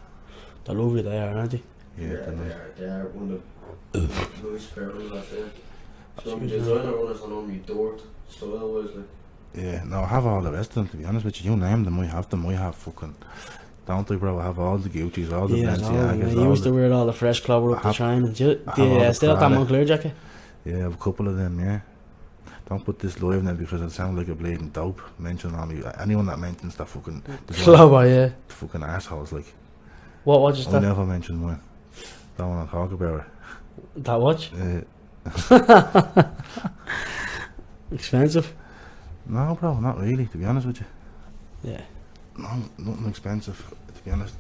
They're lovely they are, aren't they? Yeah, they're nice. They are one of the nice pair of runners there. Some designer runners on me dirt style wise like. Yeah, no, I have all the rest of them, to be honest with you. You name them, I have them. I have fucking, don't I, bro? I have all the Gucci's, all the Balenciagas. You used to wear all the fresh clothes up the chain. And do you still have that Moncler jacket? Yeah, I have a couple of them, yeah. Don't put this live now because it sounds like a bleeding dope mention on me. Anyone that mentions that fucking Clover, yeah. fucking assholes, like. What watch is I that? never mention mine. Don't want to talk about it. That watch? Expensive? No, bro, not really, to be honest with you. Yeah. No, nothing expensive, to be honest.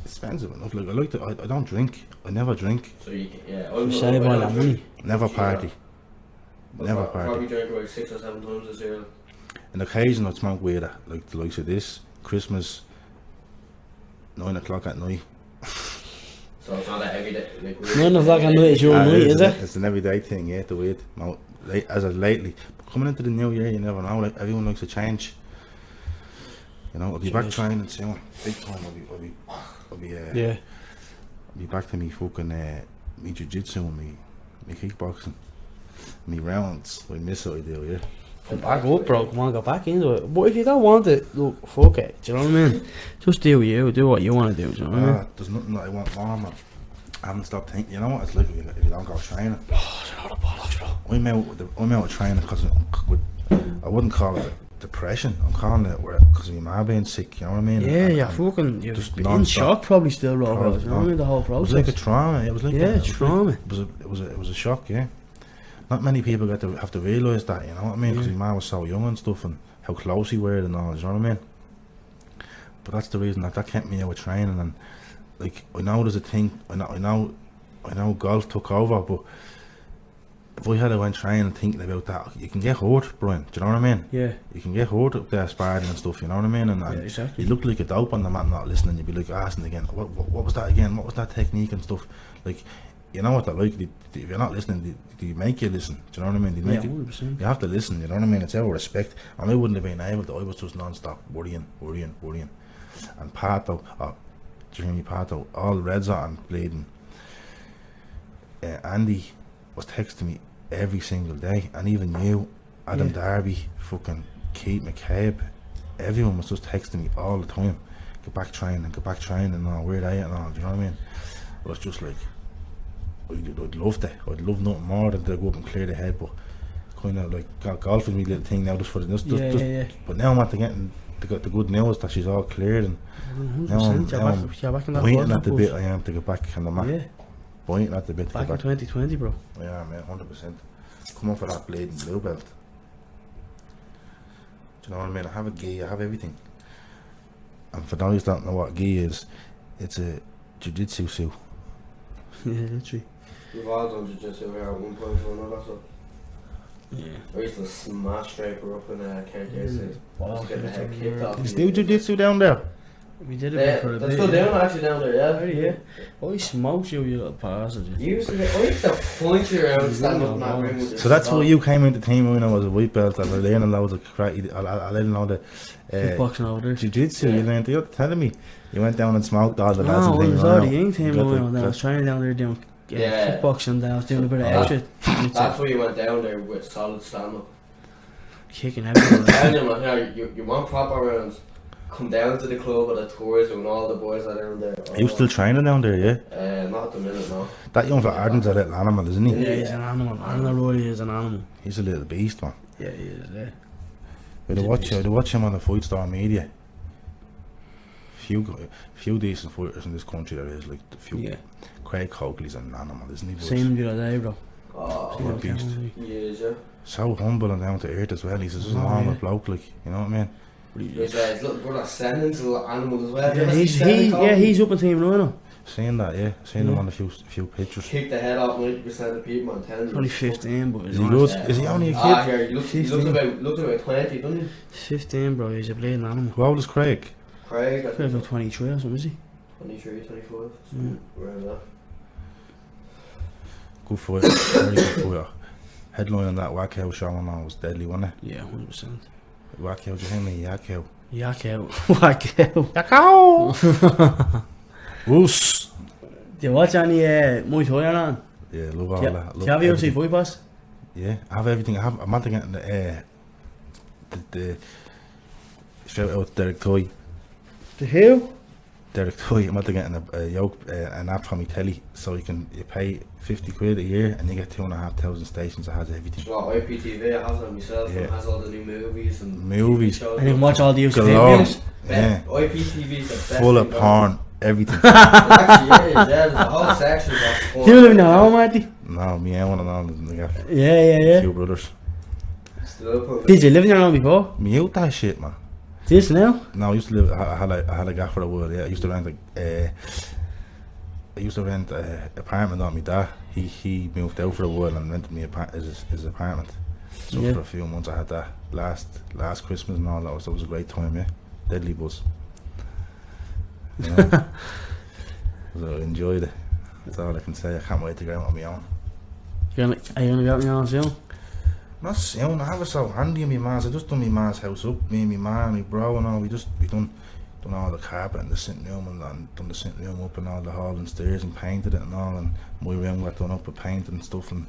Expensive enough. Like, I like to, I don't drink. I never drink. So you can, yeah. You save all that money. Never party. Never Probably party. drank about 6 or 7 times this year. An occasion I'd smoke weed at, like the likes of this, Christmas, 9 o'clock at night. So it's not that everyday. Like, 9 o'clock at night is your night, is it? It's an everyday thing, yeah, the weed. No, as of lately. But coming into the new year, you never know, like, everyone likes a change. You know, I'll be back training soon. Big time, I'll be back to me fucking, me jiu-jitsu and me kickboxing. Me rounds, we miss what I do, yeah. Come back up, bro. Come on, go back into it. But if you don't want it, look, fuck it. Do you know what I mean? Just do you. Do what you want to do. Do you know what I mean? There's nothing that I want more, man. I haven't stopped thinking. You know what it's like if you don't go training. Oh, it's not a bollocks, bro. I'm out with training because I wouldn't call it depression. I'm calling it because of my mom being sick. You know what I mean? Yeah, and, you're fucking. You're just in non-stop. shock, probably still, bro. Probably You know what I mean? The whole It process. was like a trauma. It was like Yeah, trauma. It was a shock. Yeah. Not many people have to realise that. You know what I mean? Because my mom was so young and stuff, and how close he were and all. You know what I mean? But that's the reason that kept me out with training. And like I know there's a thing. I know golf took over, but if I had went training and thinking about that, you can get hurt, Brian. Do you know what I mean? Yeah. You can get hurt up there sparring and stuff. You know what I mean? And Yeah, exactly. you look like a dope on the mat, not listening. You'd be like asking again, what was that again? What was that technique and stuff? Like, you know what they're like. If you're not listening, they make you listen. Do you know what I mean? They make Yeah, you. 100%. You have to listen. You know what I mean? It's out of respect. And I wouldn't have been able to. I was just non-stop worrying. And Pato, Jimmy Pato, all reds on bleeding. Andy was texting me every single day, and even you, Adam Darby, fucking Keith McCabe, everyone was just texting me all the time. Get back training and all, where they at and all, do you know what I mean? It was just like, I'd love that. I'd love nothing more than to go up and clear the head, but kind of like golf is my little thing now, just for the Yeah. But now I'm after getting the good news that she's all cleared, and 100%. You're back in that waiting at the ball, bit I am to get back on the mat. Yeah. Waiting at the bit to Back get in back. 2020, bro. Yeah, man, 100%. Come on for that bleeding blue belt. Do you know what I mean? I have a gi, I have everything. And for those that don't know what gi is, it's a jiu-jitsu suit. Yeah, literally. We've all done jiu-jitsu here at one point or another, so. Yeah. I used to smash Draper up in Kearney. Wow, Just get the head kicked off. You still jiu-jitsu down there? We did a bit for a That's bit. still down actually down there, yeah. Yeah. I smoked you little bastard. You used to get, I used to punch you around standing up in that ring with this So that's dog. why you came into the team when I was a white belt. I was learning loads of karate. I learned all the Kickboxing over there. jiu-jitsu. You learned. You're telling me you went down and smoked all the lads No, and I things. was I already know. young team. You got I was training down there doing Yeah. kickboxing. Then I was doing a bit of Oh, extra That's why you went down there with solid stand-up. kicking everyone. Telling you, man, you want proper rounds, come down to the club at the tours when all the boys are down there. Are you still training down there? Yeah. Not at the minute, no. That young fella Arden's a little animal, isn't he? Yeah, he's an animal. Arnold really is an animal. He's a little beast, man. Yeah, he is. Yeah. I'd watch him on the Fight Star Media. Few decent fighters in this country there is, like the few. Yeah. Craig Coakley's an animal, isn't he? boys? Seen him the other day, bro. Oh, Seen him beast. counting. he is, yeah. So humble and down to earth as well. He's just a Oh, normal yeah. bloke, like, you know what I mean? His little brother Sennon's a little animal as well. Yeah, he's up in team now. Seeing that, yeah. Seeing him Yeah. on a few pictures. Kick the head off 90% of people, I'm telling you. He's only 15, but Is he good? Is he only a kid? Here, he looks 15. about 20, doesn't he? 15, bro. He's a bleeding animal. How old is Craig? Craig, I He's think about 23 or something, is he? 23, 24. Mm. Around that. Good fighter. Very good fighter. Headline on that Wackow show and all was deadly, wasn't it? Yeah, 100%. Wackow, do you hear me? Yakkow. Yak out. Whack out. Yakkow! Woos! Do you watch any Muay Thai or not? Yeah, love all Do that. you have UFC everything. Fight Pass? Yeah, I have everything. I'm after getting the shout out to Derek Toy. The who? Derek Toy, I'm after getting an app for me telly, so you pay 50 quid a year and you get 2,500 stations that has everything. Well, IPTV, I have them myself, Yeah. and has all the new movies and Movies. TV shows. And you can watch all the UFC Galore. videos? Yeah. IPTV is the best. Full of thing porn, everything. going. Actually, yeah, there's a whole section about porn. Do you live in your home, Marty? No, me and one and all, and I got Yeah, a yeah. few brothers. Still put Did you live in your home before? Me out that shit, man. This now? No, I used to live. I had a gaff for a while. Yeah, I used to rent a apartment on my dad. He moved out for a while and rented me his apartment. So Yeah. for a few months I had that last Christmas and all that was a great time. Yeah, deadly buzz. You know? So I enjoyed it. That's all I can say. I can't wait to go out on my own. Are you gonna go out in your own soon? Not soon. I have it so handy in my ma's. I just done my ma's house up. Me and my ma and my bro and all. We done all the carpet and the sitting room and done the sitting room up and all the hall and stairs and painted it and all. And my room got done up with paint and stuff and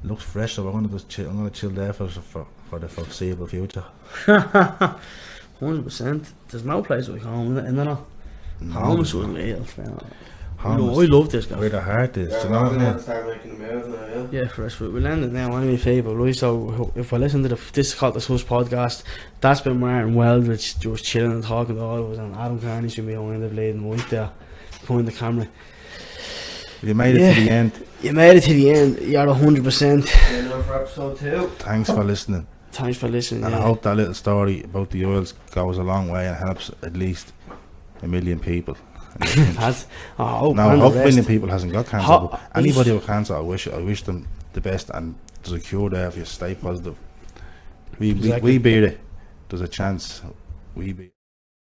it looks fresh. So I'm gonna chill there for the foreseeable future. 100%. There's no place like home, isn't there? No, Home is there's unreal, man. Home I is love this where guy. the heart is. Yeah, Do you know what I we're mean? gonna start making the move now, yeah. Yeah, for us, we'll end it now anyway, people. Right, so if I listen to this is called the Sus podcast, that's been Martin Weldridge just chilling and talking to all of us, and Adam Kearney's been behind the blade and right there behind the camera. You made it Yeah. to the end. You made it to the end, you're 100%. And now for episode 2. Thanks for listening. Thanks for listening. And I Yeah. hope that little story about the oils goes a long way and helps at least 1 million people. That's, I hope. Now, I and hope the 1 million rest. people hasn't got cancer, Ho- but anybody with cancer, I wish them the best, and there's a cure there if you stay positive. We Exactly. beat it. There's a chance. We beat